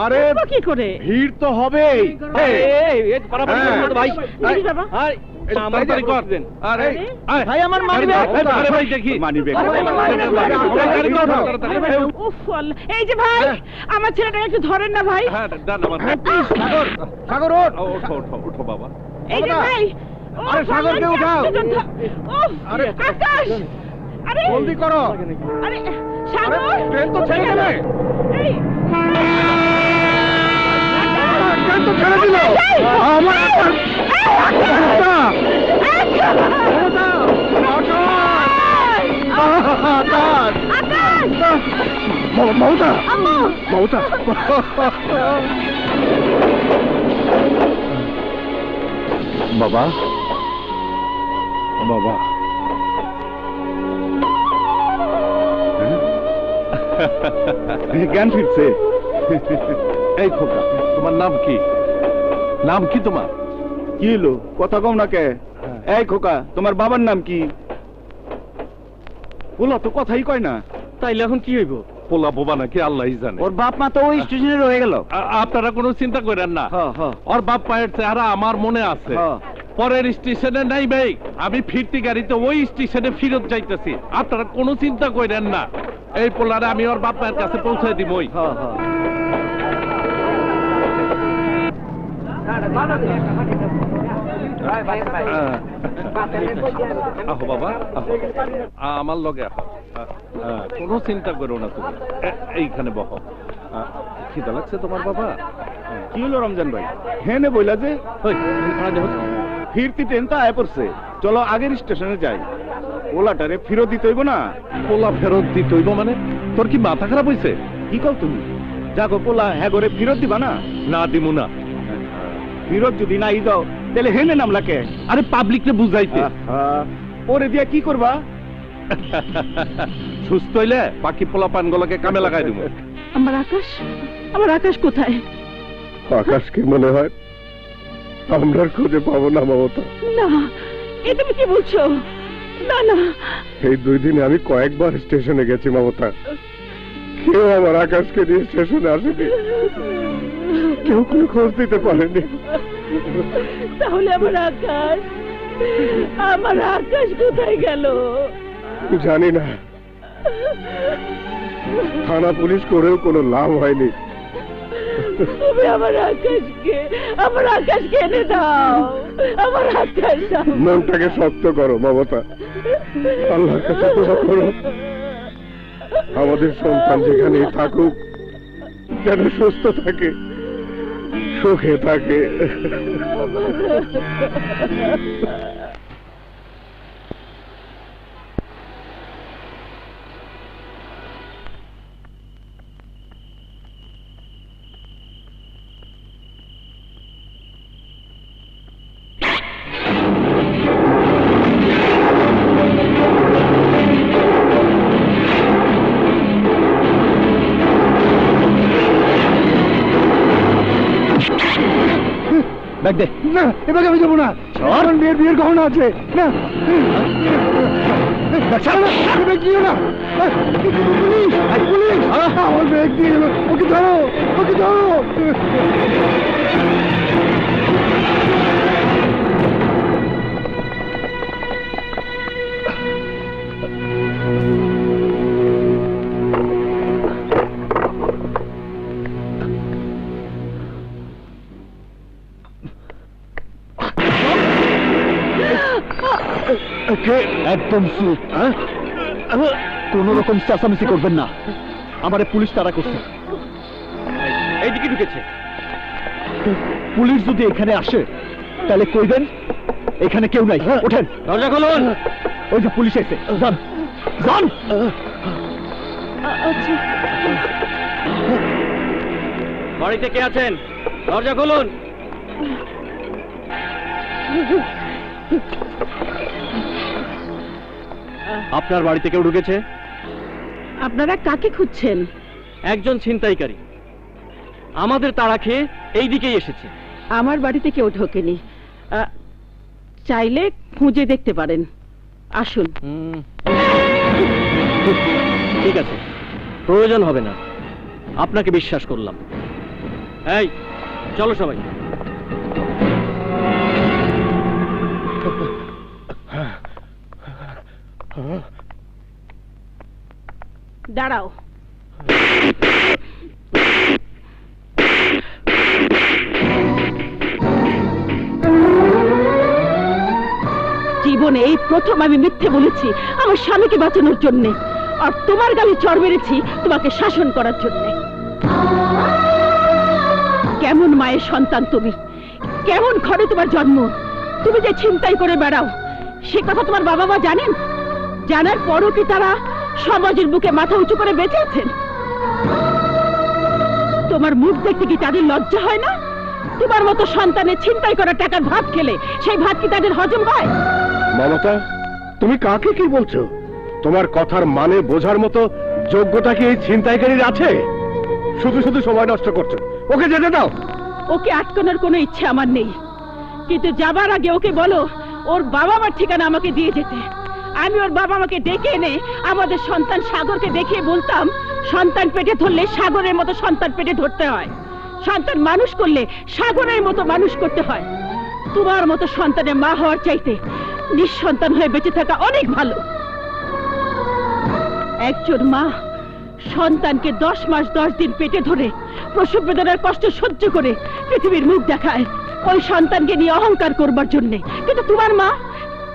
আরে কি করে ভিড় তো হবেই। ভাই আমার মানিব্যাগ দেখি এই যে ভাই আমার ছেলেটাকে একটু ধরেন না ভাই। সাগর ওঠো বাবা। এই যে ভাই আরে সাগরকে উঠাও। আরে আকাশ আরে জলদি করো। আরে সাগর ট্রেন তো ছেড়ে দেবে। এই ট্রেন তো ছেড়ে দিল। আমার মমতা মমতা বাবা বাবা জ্ঞান ফিরছে। এই খোকা, তোমার নাম কি? নাম কি তোমার? কি হলো কথা কম না কে? এই খোকা তোমার বাবার নাম কি? বলো তো কথাই কয় না। তাইলে এখন কি হইব? পোলা বোবা নাকি আল্লাহই জানে। ওর বাপ মা তো ওই স্টেশনে রয়ে গেল। আপনারা কোনো চিন্তা করেন না। ওর বাপ মায়ের চেহারা আমার মনে আছে। পরের স্টেশনে নাই ভাই, আমি ফিরতি গাড়িতে ওই স্টেশনে ফিরত যাইতেছি। আপনারা কোনো চিন্তা করেন না, এই পোলারে আমি ওর বাপ মায়ের কাছে পৌঁছে দিবই। আহো বাবা, আমার লগে আহো। কোনো চিন্তা করো না তুমি, এইখানে বহো। খিদা লাগছে তোমার বাবা? কি হলো রমজান ভাই? হ্যাঁ নে বইলা যে ফিরতি ট্রেন তো আয় পড়ছে, চলো আগের স্টেশনে যাই। ওলাটারে ফেরত দিতে হইব না। পোলা ফেরত দিতে হইব মানে? তোর কি মাথা খারাপ হয়েছে? কি কও তুমি? যাকো পোলা হ্যাঁ করে ফেরত দিবা না? না দিমু না। ফেরত যদি নাই দাও তাহলে হেনে নামলাকে? আরে পাবলিকরে বুঝাইতে। ওরে দিয়া কি করবা? সুস্থ হইলে বাকি পোলা পানগুলোকে কামে লাগাই দিব। আমার আকাশ কোথায়? আকাশকে মনে হয় আমরা খুঁজে পাবো না মমতা। না, এ তুমি কি বলছো? না না, এই 2 দিনে আমি কয়েকবার স্টেশনে গেছি মমতা, কেউ আমার আকাশকে নিয়ে স্টেশনে আসেনি, কেউ কোনো খোঁজ দিতে পারেনি। তাহলে আমার আকাশ কোথায় গেল? জানি না, থানা পুলিশ করেও কোনো লাভ হয়নি। তুমি আমার আকাশকে এনে দাও। আমার আকাশ মনটাকে শক্ত করো মমতা, আল্লাহর কাছে দোয়া করো আমাদের সন্তান যেখানেই থাকুক যেন সুস্থ থাকে, সুখে থাকে। ব্যাগ দে। না, এবারে আমি যাবো না, বিয়ের গহনা আছে। না দিও না, পুলিশ আমার ব্যাগ দিয়ে গেল। ওকে ধরো, ওকে ধরো। একদম চুপ, কোন রকম চেঁচামেচি করবেন না, আমারে পুলিশ তাড়া করছে। এইদিকে ঢুকেছে। পুলিশ যদি এখানে আসে তাহলে কইবেন এখানে কেউ নাই। ওঠেন, দরজা খুলুন। ওই যে পুলিশ এসে, যান যান। বাড়িতে কে আছেন? দরজা খুলুন। আপনার বাড়িতে কেউ ঢুকেছে? আপনারা কাকে খুঁজছেন? একজন ছিনতাইকারী আমাদের তাড়া খেয়ে এই দিকেই এসেছে। আমার বাড়িতে কেউ ঢোকেনি, চাইলে খুঁজে দেখতে পারেন। আসুন। ঠিক আছে, প্রয়োজন হবে না, আপনাকে বিশ্বাস করলাম। এই চলো সবাই। দাঁড়াও। জীবনে এই প্রথম আমি মিথ্যে বলেছি আমার স্বামীকে বাঁচানোর জন্যে, আর তোমার গালে চড় মেরেছি তোমাকে শাসন করার জন্যে। কেমন মায়ের সন্তান তুমি, কেমন ঘরে তোমার জন্ম, তুমি যে ছিনতাই করে বেড়াও সে কথা তোমার বাবা মা জানেন? জানার পরও কি তারা সমাজের বুকে মাথা উঁচু করে বেঁচে আছেন? তোমার মুখ দেখতে কি তাদের লজ্জা হয় না? তোমার মতো সন্তানের ছিনতাই করা টাকার ভাত খেলে সেই ভাত কি তাদের হজম হয়? মমতা, তুমি কাকে কি বলছো? তোমার কথার মানে বোঝার মতো যোগ্যতা কি এই ছিনতাইকারীর আছে? শুধু শুধু সময় নষ্ট করছো, ওকে যেতে দাও। ওকে আটকানোর কোনো ইচ্ছে আমার নেই, কিন্তু যাবার আগে ওকে বলো ওর বাবা মার ঠিকানা আমাকে দিয়ে যেতে। আমি ওর বাবা মাকে ডেকে এনে আমাদের সন্তান সাগরকে দেখিয়ে বলতাম, সন্তান পেটে ধরলে সাগরের মতো সন্তান পেটে ধরতে হয়, সন্তান মানুষ করলে সাগরের মতো মানুষ করতে হয়। তোমার মতো সন্তানের মা হওয়ার চাইতে নিঃসন্তান হয়ে বেঁচে থাকা অনেক ভালো। একজন মা সন্তানকে 10 মাস 10 দিন পেটে ধরে প্রসব বেদনার কষ্ট সহ্য করে পৃথিবীর মুখ দেখায় ওই সন্তানকে নিয়ে অহংকার করবার জন্যে। কিন্তু তোমার মা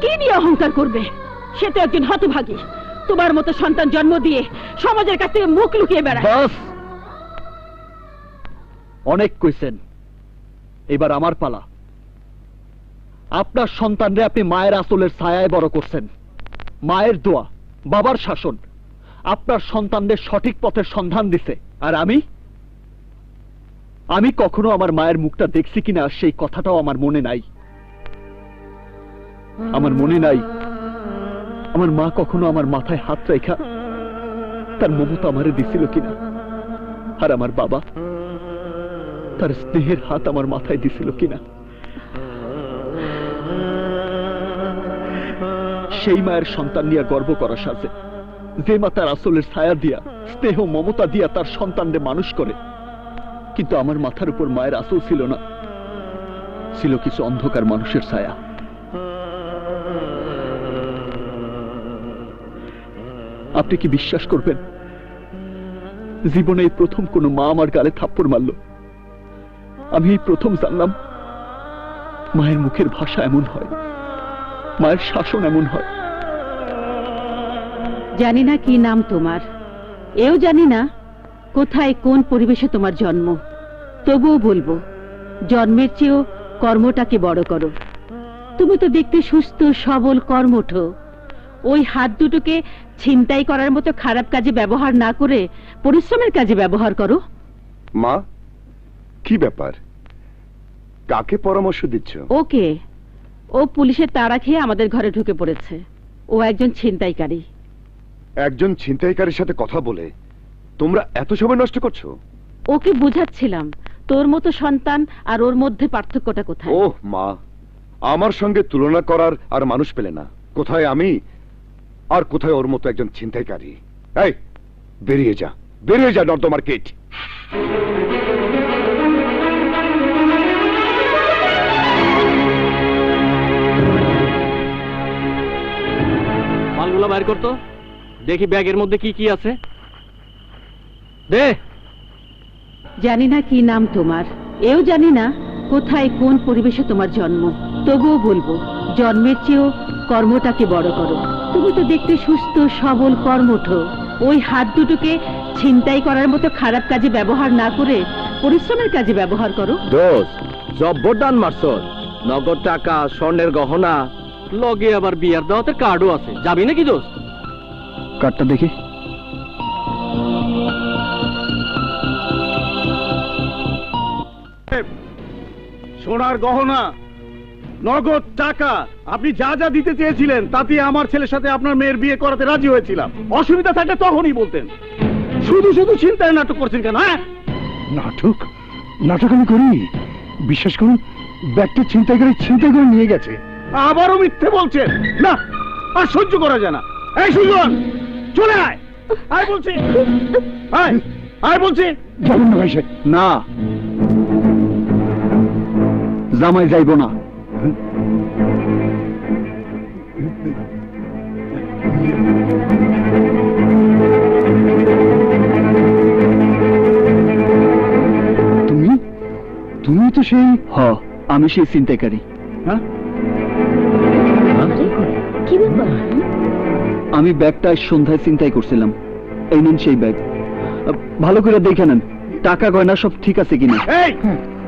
কি নিয়ে অহংকার করবে? সে তো একজন হতভাগী, তোমার মতো সন্তান জন্ম দিয়ে সমাজের কাছ থেকে মুখ লুকিয়ে বেড়ায়। বাস, অনেক কইছেন, এবার আমার পালা। আপনার সন্তানরে আপনি মায়ের আঁচলের ছায়ায় বড় করছেন। মায়ের দোয়া, বাবার শাসন আপনার সন্তানদের সঠিক পথের সন্ধান দিছে। আর আমি কখনো আমার মায়ের মুখটা দেখছি কিনা সেই কথাটাও আমার মনে নাই। আমার মনে নাই আমার মা কখনো আমার মাথায় হাত রেখা তার মমতা আমারে দিছিল কিনা, আর আমার বাবা তার স্নেহের হাত আমার মাথায় দিছিল কিনা। সেই মায়ের সন্তান নিয়ে গর্ব করা সাজে, যে মা তার আসলের ছায়া দিয়া স্নেহ মমতা দিয়া তার সন্তানদের মানুষ করে। কিন্তু আমার মাথার উপর মায়ের আসল ছিল না, ছিল কিছু অন্ধকার মানুষের ছায়া। আপনি কি বিশ্বাস করবেন, জীবনে এই প্রথম কোন মা আমার গালে থাপ্পড় মারল। আমি এই প্রথম জানলাম মায়ের মুখের ভাষা এমন হয়, মায়ের শাসন এমন হয়। জানি না কি নাম তোমার, এও জানি না কোথায় কোন পরিবেশে তোমার জন্ম, তবুও বলবো জন্মের চেয়েও কর্মটাকে বড় করো। তুমি তো দেখতে সুস্থ সবল কর্মঠ, ওই হাত দুটোকে ছিনতাই করার মতো খারাপ কাজে ব্যবহার না করে পরিশ্রমের কাজে ব্যবহার করো। মা, কি ব্যাপার? কাকে পরামর্শ দিচ্ছ? ওকে, ও পুলিশের তাড়া খেয়ে আমাদের ঘরে ঢুকে পড়েছে। ও একজন ছিনতাইকারী। একজন ছিনতাইকারীর সাথে কথা বলে তোমরা এত সময় নষ্ট করছো? ওকে বুঝাচ্ছিলাম তোর মতো সন্তান আর ওর মধ্যে পার্থক্যটা কোথায়। ওহ মা, আমার সঙ্গে তুলনা করার আর মানুষ পেলে না। কোথায় আমি আর কোথায় ওর মতো একজন ছিনতাইকারী? এই বেরিয়ে যা, বেরিয়ে যা নর্দমার কিট। মালগুলো বাইর করতো, দেখি ব্যাগের মধ্যে কি কি আছে। দে। জানি না কি নাম তোমার, এও জানি না কোথায় কোন পরিবেশে তোমার জন্ম, তবুও বলবো জন্মের চেয়েও কর্মটাকে বড় করো। তুমি তো দেখতে সুস্থ সবল কর্মঠ, ওই হাত দুটোকে ছিনতাই করার মতো খারাপ কাজে ব্যবহার না করে পরিশ্রমের কাজে ব্যবহার করো। দোস্ত, জব্বরদান মারছস, নগদ টাকা, স্বর্ণের গহনা, লগে আবার বিয়ার দাওয়াতের কার্ডও আছে। যাবি নাকি দোস্ত? কার্ডটা দেখি। সোনার গহনা, নগদ টাকা, আপনি যা যা দিতে চেয়েছিলেন তাতে আমার ছেলের সাথে আপনার মেয়ের বিয়ে করাতে রাজি হয়েছিলাম। অসুবিধা থাকলে তখনই বলতেন। শুধু শুধু চিন্তায় নাটক করছেন কেন? হ্যাঁ, নাটক? নাটক আমি করি? বিশ্বাস করুন, ব্যাগটা ছিনতাই করে নিয়ে গেছে। আবারও মিথ্যে বলছেন। না, আর সহ্য করা যায় না। এই সুজন, চলে আয়, আয় বলছি, আয়, আয় বলছি। যাবেন না ভাই সাহেব। না, জামাই যাইব না। তুমি তুমি তো সেই আমি সেই ছিনতাইকারী। হ্যাঁ কি ব্যাপার? আমি ব্যাগটা আজ সন্ধ্যায় ছিনতাই করছিলাম। এই নিন সেই ব্যাগ। ভালো করে দেখে নেন টাকা গয়না সব ঠিক আছে কিনা। এই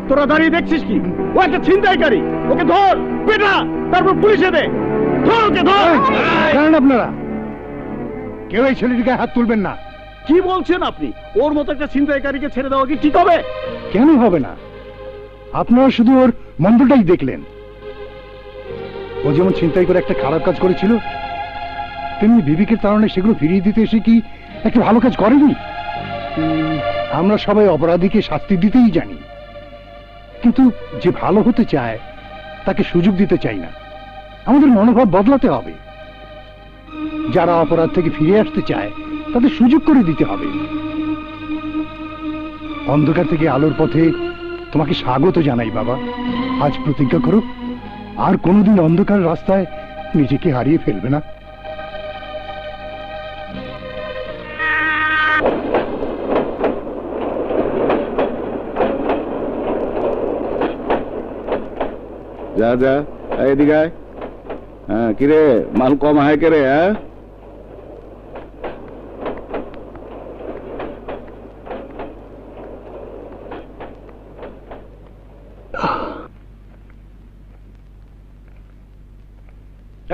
তোরা দাঁড়িয়ে দেখছিস কি? ও একটা ছিনতাইকারী, ওকে ধর, পেটা, তারপর পুলিশে দে। ধর ওকে, ধর। জানেন আপনারা কেউ এই ছেলেটিকে হাত তুলবেন না। কি বলছেন আপনি? ওর মতো একটা ছিনতাইকারীকে ছেড়ে দেওয়া কি ঠিক হবে? কেন হবে না? আপনারা শুধু ওর মন্দটাই দেখলেন। ও যেমন ছিনতাই করে একটা খারাপ কাজ করেছিল, তেমনি বিবেকের কারণে সেগুলো ফিরিয়ে দিতে এসে কি একটা ভালো কাজ করেনি? আমরা সবাই অপরাধীকে শাস্তি দিতেই জানি, কিন্তু যে ভালো হতে চায় তাকে সুযোগ দিতে চাই না। আমাদের মনোভাব বদলাতে হবে। যারা অপরাধ থেকে ফিরে আসতে চায় তাদের সুযোগ করে দিতে হবে। অন্ধকার থেকে আলোর পথে তোমাকে স্বাগত জানাই বাবা। আজ প্রতিজ্ঞা করো আর কোনোদিন অন্ধকার রাস্তায় নিজেকে হারিয়ে ফেলবে না। যা যা, এদিকে আয়। হ্যাঁ, কিরে মাল কম আয় কে রে? হ্যাঁ,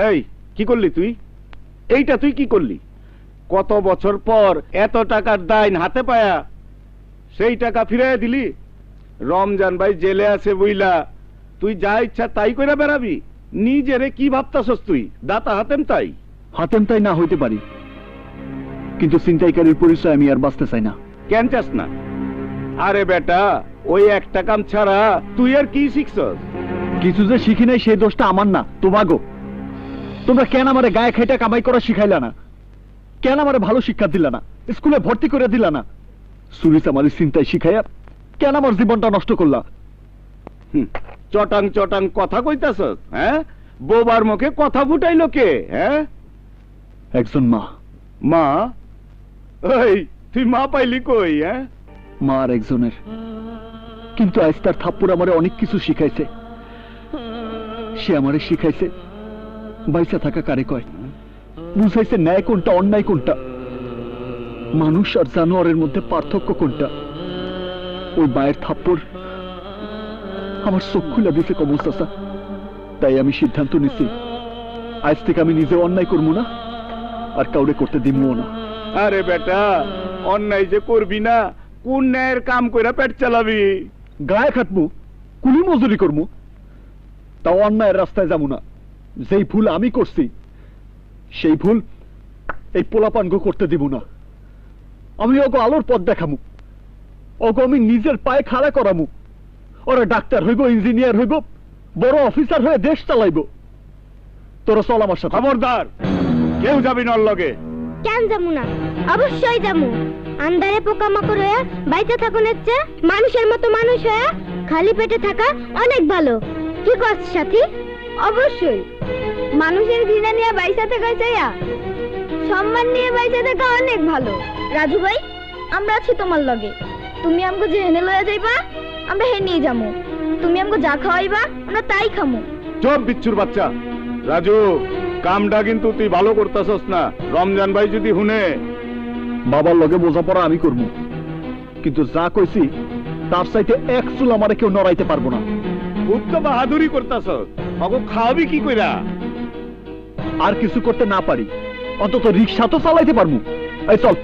এই কি করলি তুই? এইটা তুই কি করলি? কত বছর পর এত টাকার দাইন হাতে পায়া সেই টাকা ফিরাইয়া দিলি। রমজান ভাই জেলে আছে বুইলা তুই যা ইচ্ছা তাই কইরা বেড়াবি? নিজেরে কি ভাবতাছস তুই? দাতা হাতেম তাই? হাতেম তাই না হইতে পারি, কিন্তু ছিনতাইকারীর পরিচয় আমি আর বাঁচতে চাই না। কেন চাস না? আরে বেটা, ওই একটা কাম ছাড়া তুই আর কি শিখছস? কিছু যে শিখি নাই সেই দোষটা আমার না, তোমাগো। তোমরা কেন আমারে গায়ে খাইটা কামাই করা শিখাইলা না? কেন আমারে ভালো শিক্ষা দিলা না? স্কুলে ভর্তি করে দিলা না? সুরিস আমার চিন্তায় শিখাইয়া কেন আমার জীবনটা নষ্ট করলা? চটাং চটাং কথা কইতাছস? হ্যাঁ, বোবার মুখে কথা ফুটাইলো কে? হ্যাঁ, একজন মা। মা? ওই তুই মা পাইলি কই? হ্যাঁ, মা আর একজনের, কিন্তু আজ তার থাপ্পড় আমারে অনেক কিছু শিখাইছে। সে আমারে শিখাইছে বাইসা থাকা কারে কয়, বুঝাইছে ন্যায় কোনটা অন্যায় কোনটা, মানুষ আর জানোয়ারের মধ্যে পার্থক্য কোনটা। ওই মায়ের থাপ্পড় আমার চোখ খুলে দিছে কমল চাচা। তাই আমি সিদ্ধান্ত নিছি আজ থেকে আমি নিজে অন্যায় করবো না আর কাউরে করতে দিমও না। আরে বেটা, অন্যায় যে করবি না, কোন ন্যায়ের কাম কইরা পেট চালাবি? গায়ে খাটবো, কুলি মজুরি করবো, তাও অন্যায়ের রাস্তায় যাবো না। যেই ভুল আমি করছি সেই ভুল এই পোলাপানগো করতে দিব না। আমি ওগো আলোর পথ দেখামু, ওগো আমি নিজের পায়ে খাড়া করামু। ওরা ডাক্তার হইব, ইঞ্জিনিয়ার হইব, বড় অফিসার হয়ে দেশ চালাইব। তোরা চল আমার সাথে। খবরদার, কেউ যাবি না ওর লগে। কেন যাবো না? অবশ্যই যাবো। আন্ধারে পোকামাকড় হয়ে বাইচে থাকুনের চেয়ে মানুষের মতো মানুষ হয়ে খালি পেটে থাকা অনেক ভালো। কি করছ সাথী? অবশ্যই। মানুষের ঘৃণা নিয়ে বাইচে থাকা চাইয়া সম্মান নিয়ে বাইচে থাকা অনেক ভালো। রাজু ভাই, আমরা আছি তোমার লগে। তুমি আমগো যে হেনে লয়া যাইবা আমরা হে নিয়ে যাবো। তুমি আমগো যা খাওয়াইবা আমরা তাই খামু। চুপ বিচ্ছুর বাচ্চা। রাজু, কামটা কিন্তু তুই ভালো করতাছস না। রমজান ভাই যদি শুনে। বাবার লগে বোঝাপড়া আমি করবো, কিন্তু যা কইছি তার চাইতে এক চুল আমারে কেউ নড়াইতে পারবো না। খুব তো বাহাদুরি করতাছস, অগো খাওয়াবি কি কইরা? আর কিছু করতে না পারি, অন্তত রিক্সা তো চালাইতে পারবো। এই চল।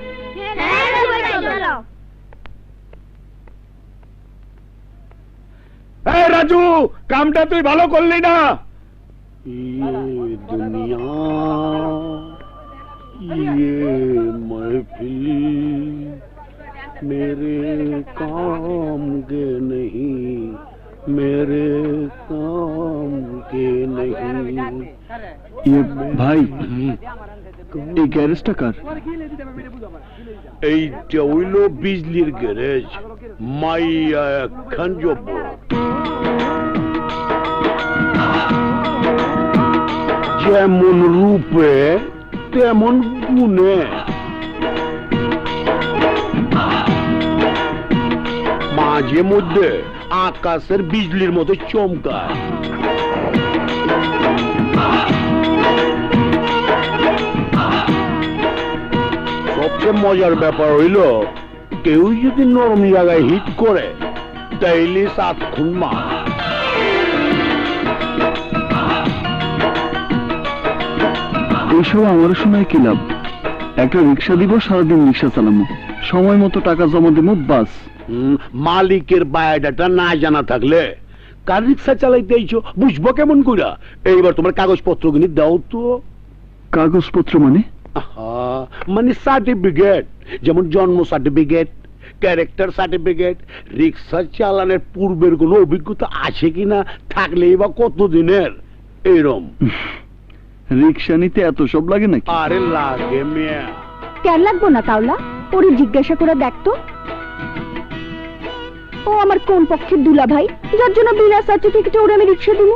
এই রাজু, কামটা তুই ভালো করলি না। দুনিয়া महफिल मेरे काम के नहीं, मेरे काम के नहीं। ये भाई, এই গ্যারেজটা কার? এইটা হইল বিজলির গ্যারেজ। মাইয়া একখান জব্বর। যেমন রূপে তেমন গুণে। মাঝে মধ্যে আকাশের বিজলির মতো চমকায়। সবচেয়ে মজার ব্যাপার হইল, কেউ যদি নরম জায়গায় হিট করে তাইলে 7 খুন মার। এইসব আমার শোনায় কি লাভ? একটা রিক্সা দিব, সারাদিন রিক্সা চালামো, সময় মতো টাকা জমা দেবো, বাস। মালিকের বায়োডাটা না জানা থাকলে কার রিক্সা চালাইতে আইছো বুঝবো কেমন কইরা? এইবার তোমার কাগজপত্র গুলি দাও তো। কাগজপত্র মানে? মানে সার্টিফিকেট, যেমন জন্ম সার্টিফিকেট, ক্যারেক্টার সার্টিফিকেট। রিক্সা চালানোর পূর্বের কোনো অভিজ্ঞতা আছে কিনা, থাকলেই বা কতদিনের, এইরকম। রিক্সা নিতে এত সব লাগে নাকি? আরে লাগে মিয়া। কেন লাগবো না কাউলা? ওরে জিজ্ঞাসা করে দেখতো, ও আমার কোন পক্ষের দুলা ভাই যার জন্য বিনা সার্টিফিকেটে ওরে আমি রিক্সা দিব?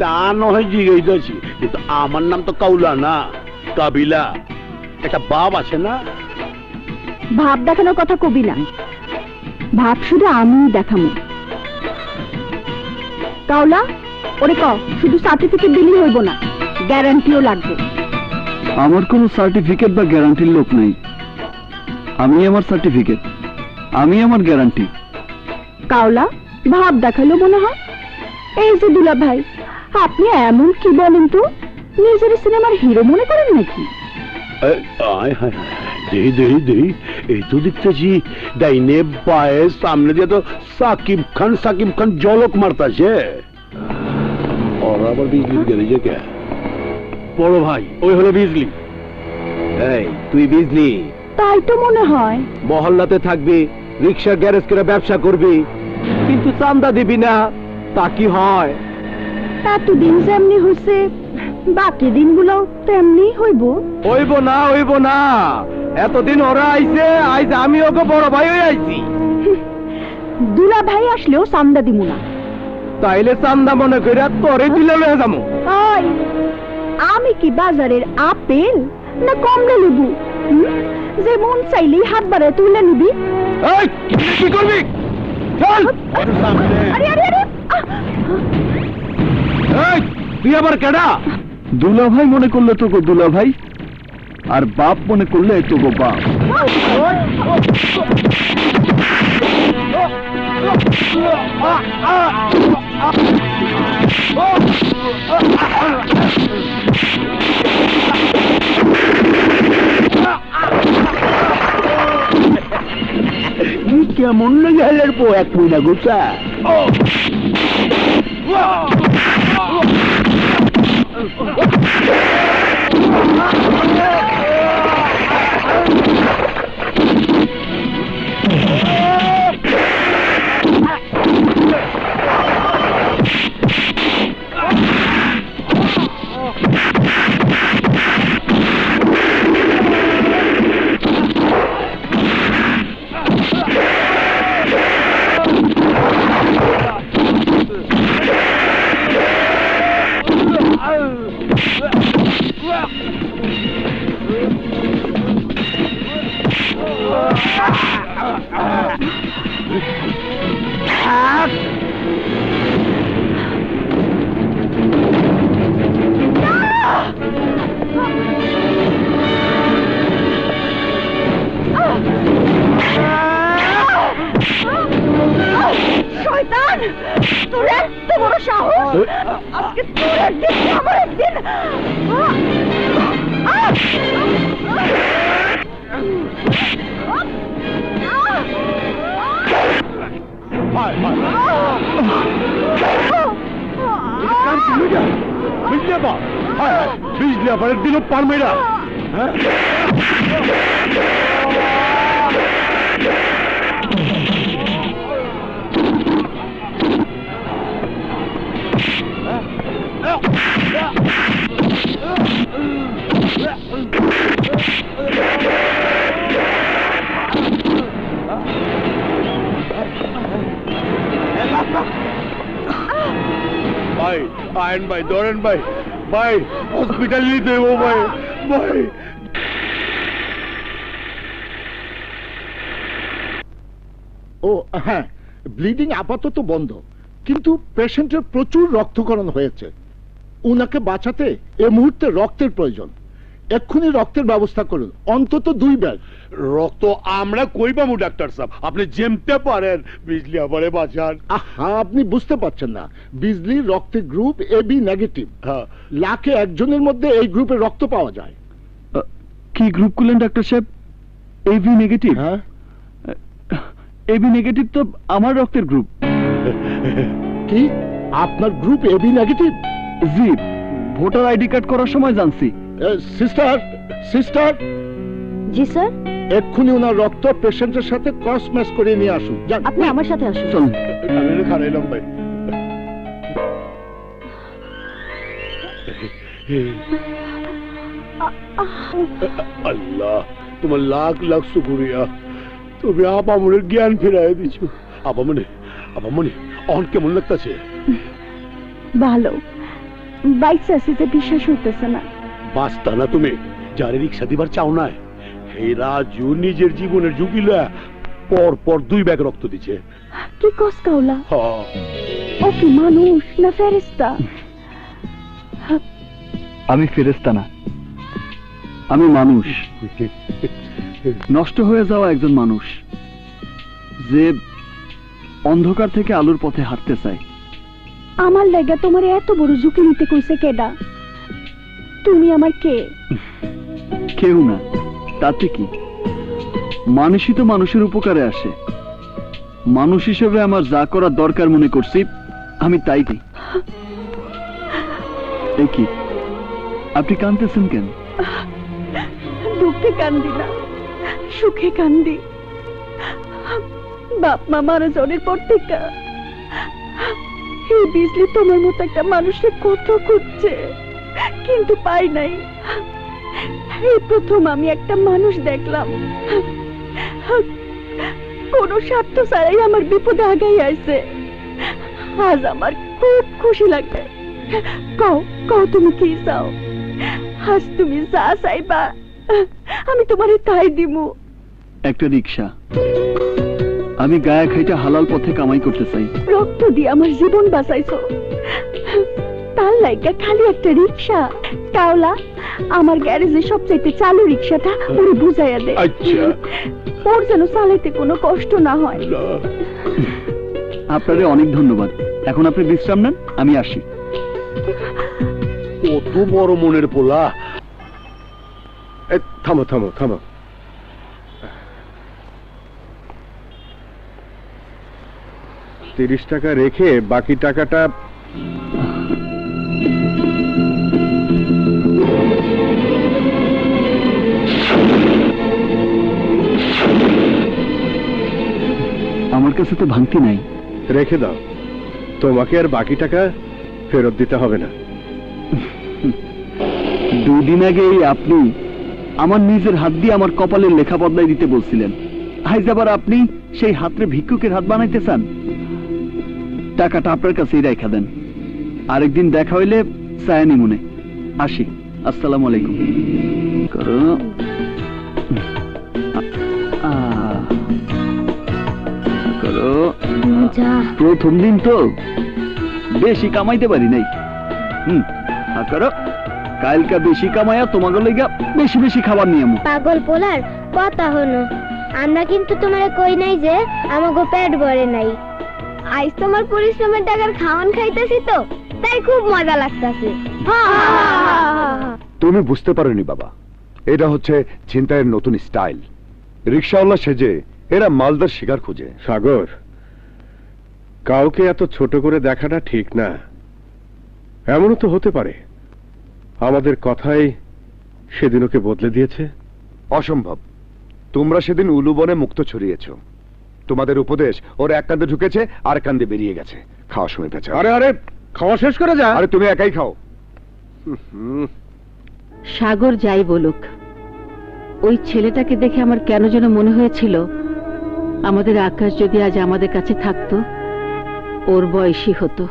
তা নয় জিজ্ঞাসি, কিন্তু আমার নাম তো কাউলা না, কাবিলা। একটা বাপ আছে না? ভাব দেখানোর কথা কবি না, ভাব শুধু আমিই দেখামু। কাউলা, ওরে ক শুধু সার্টিফিকেট দিলেই হইব না, গ্যারান্টিও লাগবে। আমার কোনো সার্টিফিকেট বা গ্যারান্টির লোক নাই। আমি আমার সার্টিফিকেট, আমি আমার গ্যারান্টি। কাউলা, ভাব দেখালো মনে হয়। এই যে দুলা ভাই, আপনি এমন কি বলেন তো, নিজের সিনেমার হিরো মনে করেন নাকি? দেহি এই তো দেখতেছি ডাইনে পায়ে সামনে দিয়ে তো সাকিব খান জলক মারতাছে। ওরা আবার বিজলির গ্যারেজে কে? বড় ভাই, ওই হলো বিজলি। এই তুই বিজলি? তাই তো মনে হয়। মহল্লাতে থাকবি, রিক্সা গ্যারেজ করে ব্যবসা করবি, কিন্তু চান্দা দিবি না, তা কি হয়? এতদিন যেমনি হয়েছে বাকি দিনগুলো তেমনি হইব। হইব না, এতদিন ওরা আইছে, আইজ আমি ওকে বড় ভাই হয়ে আইছি। দুলা ভাই আসলেও চান্দা দিব না। তাইলে চান্দা মনে করে তোরে দিলে লয়ে যাবো। আমি কি বাজারের আপেল না কমলা লেবু যে মন চাইলেই হাত বাড়ায় তুলে নিবি? কি করবি? চল আরে আরে আরে, তুই আবার কেডা? দুলা ভাই মনে করলে তোকে দুলা ভাই, আর বাপ মনে করলে তোকে বাপ। কেমন গেলের পো এক মহিনা গোসা। শয়তান, তোর এত বড় সাহস! আজকে তোর একদিন আমার একদিন। বিজলি আবার দিল পারমেরা। ভাই, আয়ন ভাই, ধরেন ভাই, ভাই হসপিটাল নিতে দেবো ভাই ভাই। ও হ্যাঁ, ব্লিডিং আপাতত বন্ধ, কিন্তু পেশেন্টের প্রচুর রক্তক্ষরণ হয়েছে। উনাকে বাঁচাতে এই মুহূর্তে রক্তের প্রয়োজন। এক্ষুনি রক্তের ব্যবস্থা করুন, অন্তত 2 ব্যাগ রক্ত। আমরা কই পাবো ডাক্তার সাহেব? আপনি যেমতে পারেন বিজলি আমারে বাঁচান। আপনি বুঝতে পারছেন না, বিজলির রক্তের গ্রুপ এবি নেগেটিভ। লাখে একজনের মধ্যে এই গ্রুপের রক্ত পাওয়া যায়। কি গ্রুপ করলেন ডাক্তার সাহেব? AB negative? হ্যাঁ, এবি নেগেটিভ তো আমার রক্তের গ্রুপ। কি আপনার গ্রুপ এবি নেগেটিভ? জি, ভোটার আইডি কার্ড করার সময় জানছি। সিস্টার সিস্টার জি স্যার। এক্ষুনি ওনার রক্ত পেশেন্টের সাথে ক্রস ম্যাচ করে নিয়ে আসুন। আপনি আমার সাথে আসুন। চলুন। খারাইলাম ভাই। আল্লাহ তোমার লাখ লাখ শুকরিয়া, তুমি আপামনের জ্ঞান ফিরাই দিছো। আপামনি অন কেমন লাগতেছে? ভালো, বাইক চাষিতে বিশ্বাস হইতেছে না। বাস্তা না তুমি যারে রিক্সা দিবার চাও না, এই রাজু নিজের জীবনের ঝুঁকি লয়া পর পর 2 ব্যাগ রক্ত দিছে। কি কস কাউলা? হ্যাঁ, ও কি মানুষ না ফেরেশতা? আমি ফেরেশতা না, আমি মানুষ। নষ্ট হয়ে যাওয়া একজন মানুষ, যে অন্ধকার থেকে আলোর পথে হাঁটতে চায়। আমার লাগা তোমার এত বড় ঝুঁকি নিতে কইছে কেডা? তুমি আমার কে? কেউ না, তাতে কি? মানুষই তো মানুষের উপকারে আসে। মানুষ হিসেবে আমার যা করার দরকার মনে করছি আমি তাই দিই। এই কি, আপনি কাঁদতেছেন কেন? দুঃখে কান্দি না, সুখে কান্দি। বাপ মা মারা যাওয়ার পর থেকে এই বিজলি তোমার মতো একটা মানুষকে কত খুঁজছে, কিন্তু পাই নাই। এই প্রথম আমি একটা মানুষ দেখলাম কোন স্বার্থ ছাড়াই আমার বিপদে আগাই আইছে। আজ আমার খুব খুশি লাগে। কও কও তুমি কি চাও? আজ তুমি যা চাইবা আমি তোমারে তাই দিমু। একটা রিক্সা। আমি গায়ে খাইটা হালাল পথে কামাই করতে চাই। রক্ত দিয়ে আমার জীবন বাঁচাইছো, তার লাইগা খালি একটা রিক্সা? কাওলা, আমার গ্যারেজে সবচাইতে চালু রিক্সাটা ওরে বুঝাইয়া দে। আচ্ছা, ওর যেন চালাইতে কোনো কষ্ট না হয়। আপনাদের অনেক ধন্যবাদ। এখন আপনি বিশ্রাম নেন, আমি আসি। কত বড় মনের পোলা। থামো থামো থামো, 30 টাকা রেখে বাকি টাকাটা আমার কাছে তো ভাঙতি নাই। রেখে দাও, তোমাকে আর বাকি টাকা ফেরত দিতে হবে না। 2 দিন আগেই আপনি আমার নিজের হাত দিয়ে আমার কপালের লেখা বদলাই দিতে বলছিলেন। আজ আবার আপনি সেই হাতরে ভিক্ষুকের হাত বানাইতে চান? টাকাটা আপনার কাছেই রেখে দেন, আরেকদিন দেখা হইলে চায়নি মনে। আসি, আসসালামু আলাইকুম। প্রথম দিন তো বেশি কামাইতে পারি নাই। করো, কালকা বেশি কামাইয়া তোমাকে লইগা বেশি বেশি খাবার নিয়ে আমু। পাগল পোলার কথা হলো, আমরা কিন্তু তোমারে কই নাই যে আমাগো পেট ভরে নাই। আজ তোমার পরিশ্রমের টাকার খাওয়ান খাইতেছি তো, তাই খুব মজা লাগতাছে। তুমি বুঝতে পারোনি বাবা, এটা হচ্ছে ছিনতাইয়ের নতুন স্টাইল। রিকশাওয়ালা সেজে এরা মালদার শিকার খুঁজে। সাগর, কাউকে এত ছোট করে দেখাটা ঠিক না। এমনও তো হতে পারে আমাদের কথাই সেদিন ওকে বদলে দিয়েছে। অসম্ভব। তোমরা সেদিন উলুবনে মুক্ত ছড়িয়েছ। তোমাদের উপদেশ ওর এক কান্দে ঢুকেছে, আর কান্দে বেরিয়ে গেছে। খাওয়ার সময় পেঁচা। আরে আরে, খাওয়া শেষ করে যা। আরে তুমি একাই খাও। সাগর যাই বলুক, ওই ছেলেটাকে দেখে আমার কেন যেন মনে হয়েছিল আমাদের আকাশ যদি আজ আমাদের কাছে থাকতো, ওর বয়সী হতো।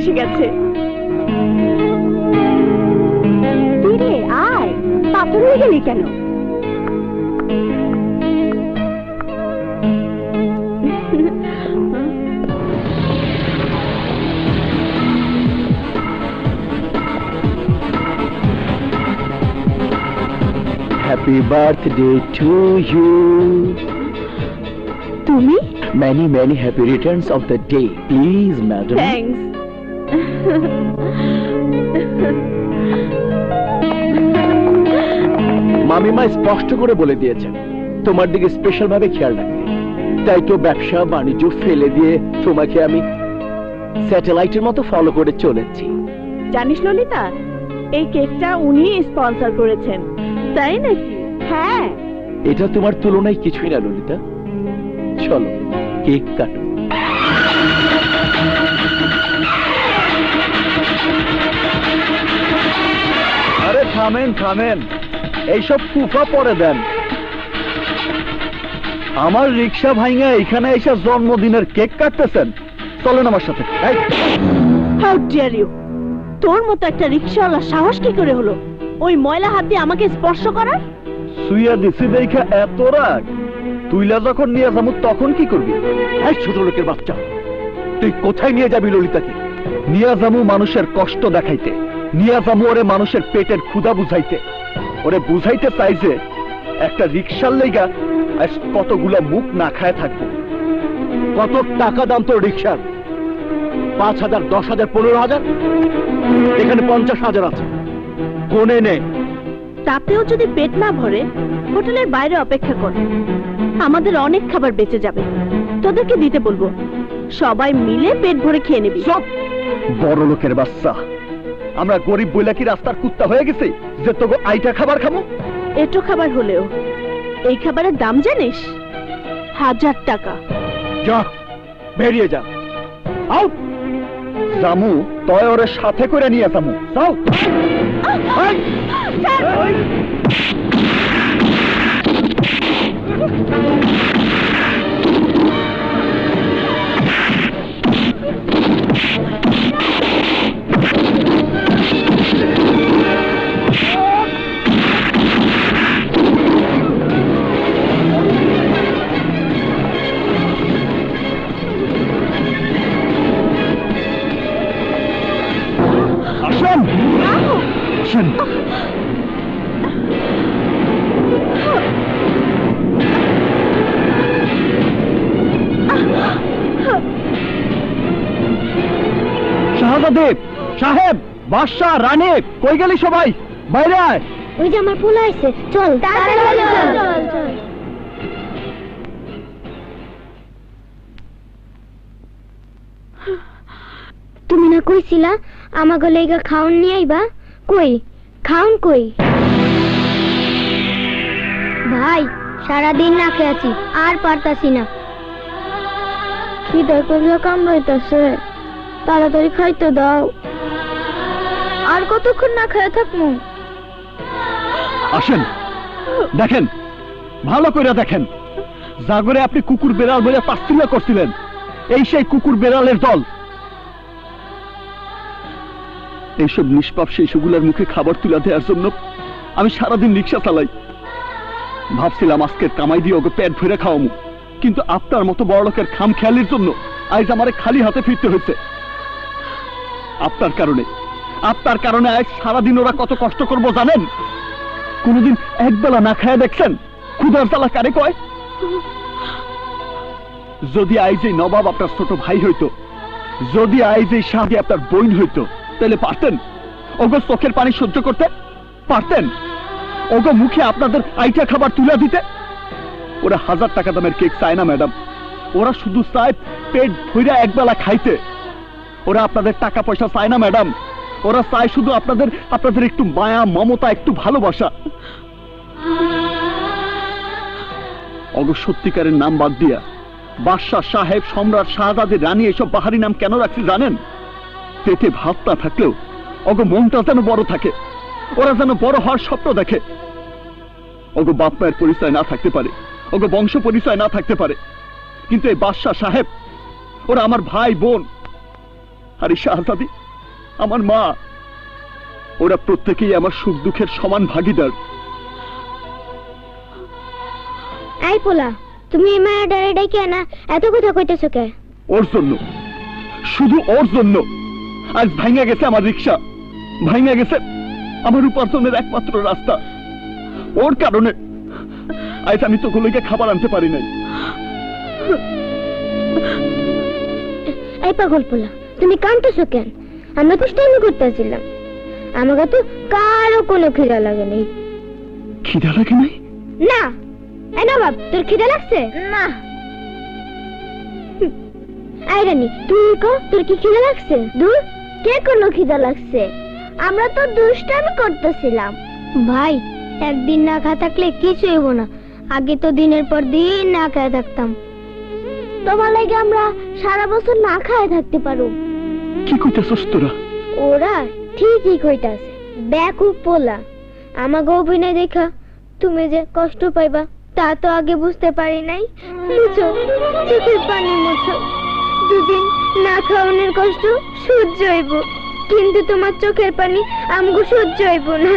এসে গেছে। আয়, পাথর হয়ে গেলি কেন? Happy birthday to you. তুমি? Many, many happy returns of the day. Please, madam. Thanks. মামিমা স্পষ্ট করে বলে দিয়েছেন তোমার দিকে স্পেশাল ভাবে খেয়াল রাখতে। তাই তো ব্যবসা বাণিজ্য ফেলে দিয়ে তোমাকে আমি স্যাটেলাইটের মতো ফলো করে চলেছি। জানিস ললিতা, এই কেকটা উনি স্পন্সর করেছেন। তাই নাকি? হ্যাঁ। এটা তোমার তুলনায় কিছুই না ললিতা। চলো কেক কাটো। আরে থামেন থামেন, এইসব কুফা পরে দেন। আমার রিক্সা ভাঙা এখানে এসে জন্মদিনের কেক কাটতেছেন? চলেন আমার সাথে। How dare you! তোর মতো একটা রিকশাওয়ালা সাহস কি করে হলো ওই ময়লা হাত দিয়ে আমাকে স্পর্শ করার? সুইয়া দিছি দেখা এত রাগ? তুইলা যখন নিয়ে যাবো তখন কি করবি? এই ছোট লোকের বাচ্চা, তুই কোথায় নিয়ে যাবি ললিতাকে? নিয়ে যাবো মানুষের কষ্ট দেখাইতে, নিয়ে যাবো ওরে মানুষের পেটের ক্ষুধা বুঝাইতে। ওরে বুঝাইতে চাই যে একটা রিক্সার লেগা আজ কতগুলা মুখ না খায় থাকবো। কত টাকা দাম তোর রিক্সার? 5,000, 10,000, 15,000? এখানে 50,000 আছে, কোনে নে। তাতেও যদি পেট না ভরে হোটেলের বাইরে অপেক্ষা কর, আমাদের অনেক খাবার বেঁচে যাবে। তোদেরকে দিতে বলবো, সবাই মিলে পেট ভরে খেয়ে নিবি। সব বড় লোকের বাচ্চা, আমরা গরিব বইলা কি রাস্তার কুত্তা হয়ে গেছে যে তোকে আইটা খাবার খাবো? এটো খাবার হলেও এই খাবারের দাম জানিস? 1000 টাকা। যা বেরিয়ে যা। আউট জামু তয় ওরে সাথে করে নিয়ে যামু। যাও। আসেন আসেন। শাহজাদেব সাহেব, বাদশা, রানী, কই গেলি সবাই? বাইরে আয়। ওই যে আমার পোলা আইছে, চল তাড়াতাড়ি চল চল। তুমি না কইছিলা আমাকে লেগা খাউন নিয়ে আইবা? কই খাউন কই? সারাদিন না খেয়ে আছি, আর পারতাছি না। খিদে করলে কামড়াইতেছে, তাড়াতাড়ি খাইতে দাও। আর কতক্ষণ না খেয়ে থাকবো? আসেন দেখেন, ভালো করে দেখেন, জাগরে আপনি কুকুর বেড়াল বলে তাচ্ছিল্য করছিলেন, এই সেই কুকুর বেড়ালের দল। এইসব নিষ্পাপ শিশুগুলোর মুখে খাবার তুলে দেওয়ার জন্য আমি সারাদিন রিক্সা চালাই। ভাবছিলাম আজকের কামাই দিয়ে ওকে পেট ভরে খাওয়ামু, কিন্তু আপনার মতো বড় লোকের খাম খেয়ালির জন্য আজ আমারে খালি হাতে ফিরতে হয়েছে। আপনার কারণে আজ সারাদিন ওরা কত কষ্ট করবো জানেন? কোনদিন একবেলা না খায় দেখছেন? ক্ষুধার জ্বালা কারে কয়? যদি আইজ এই নবাব আপনার ছোট ভাই হইতো, যদি আইজ এই শাদি আপনার বোন হইতো, তাহলে পারতেন ওগো চোখের পানি সহ্য করতে? পারতেন ওগো মুখে আপনাদের আইটা খাবার তুলে দিতে? ওরা 1000 টাকা দামের কেক চায় না ম্যাডাম, ওরা শুধু চায় পেট ভইরা একবেলা খাইতে। ওরা আপনাদের টাকা পয়সা চায় না ম্যাডাম, ওরা চায় শুধু আপনাদের একটু মায়া, মমতা, একটু ভালোবাসা। অগ সত্যিকারের নাম বাদ দিয়া বাদশা, সাহেব, সম্রাট, শাহজাদি, রানী এসব বাহারি নাম কেন রাখছি জানেন? পেটে ভাত না থাকলেও অগ মনটা যেন বড় থাকে, ওরা যেন বড় হওয়ার স্বপ্ন দেখে। ওগো বাপ মায়ের পরিচয় না থাকতে পারে, ওগো বংশ পরিচয় না থাকতে পারে, কিন্তু এই বাদশা, সাহেব ওরা আমার ভাই বোন। আর এই শাহজাদি আমার মা, ওরা প্রত্যেকেই আমার সুখ দুঃখের সমান ভাগিদার। এই পোলা, তুমি এই মায়া ডারে ডাইকে না এত কথা কইতেছো কে? ওর জন্য, শুধু ওর জন্য আজ ভাঙা গেছে আমার রিক্সা, ভাঙা গেছে আমার উপার্জনের একমাত্র রাস্তা। ওর কারণে আজ আমি তোগুলোকে খাবার আনতে পারি নাই। এই পাগল পোলা, তুমি কাঁদতেছো কেন? আমরা তো স্টাইল করতেছিলাম, আমাকে তো কারো কোনো খিদা লাগে নাই। খিদা লাগে নাই? না। এই না বাপ, তোর খিদা লাগছে? না। এই রানী, তুই কো তোর কি খিদা লাগছে? দূর, কে কোনো খিদা লাগছে? আমরা তো দুষ্টামি করতেছিলাম। ভাই, একদিন না খা থাকলে কিছুই হবো না। আগে তো দিনের পর দিন না খেয়ে থাকতাম, তোমার লাগে আমরা সারা বছর না খায় থাকতে পারো। কি কইতেছস তোরা? ওরা ঠিকই কইতাছে। বেকুব পোলা, আমাকে অভিনয় দেখা তুমি যে কষ্ট পাইবা তা তো আগে বুঝতে পারি নাই। মুছো, চোখের পানি মুছো। দুদিন না খাওয়ানোর কষ্ট সহ্য হইব, কিন্তু তোমার চোখের পানি আমগো সহ্য হইব না।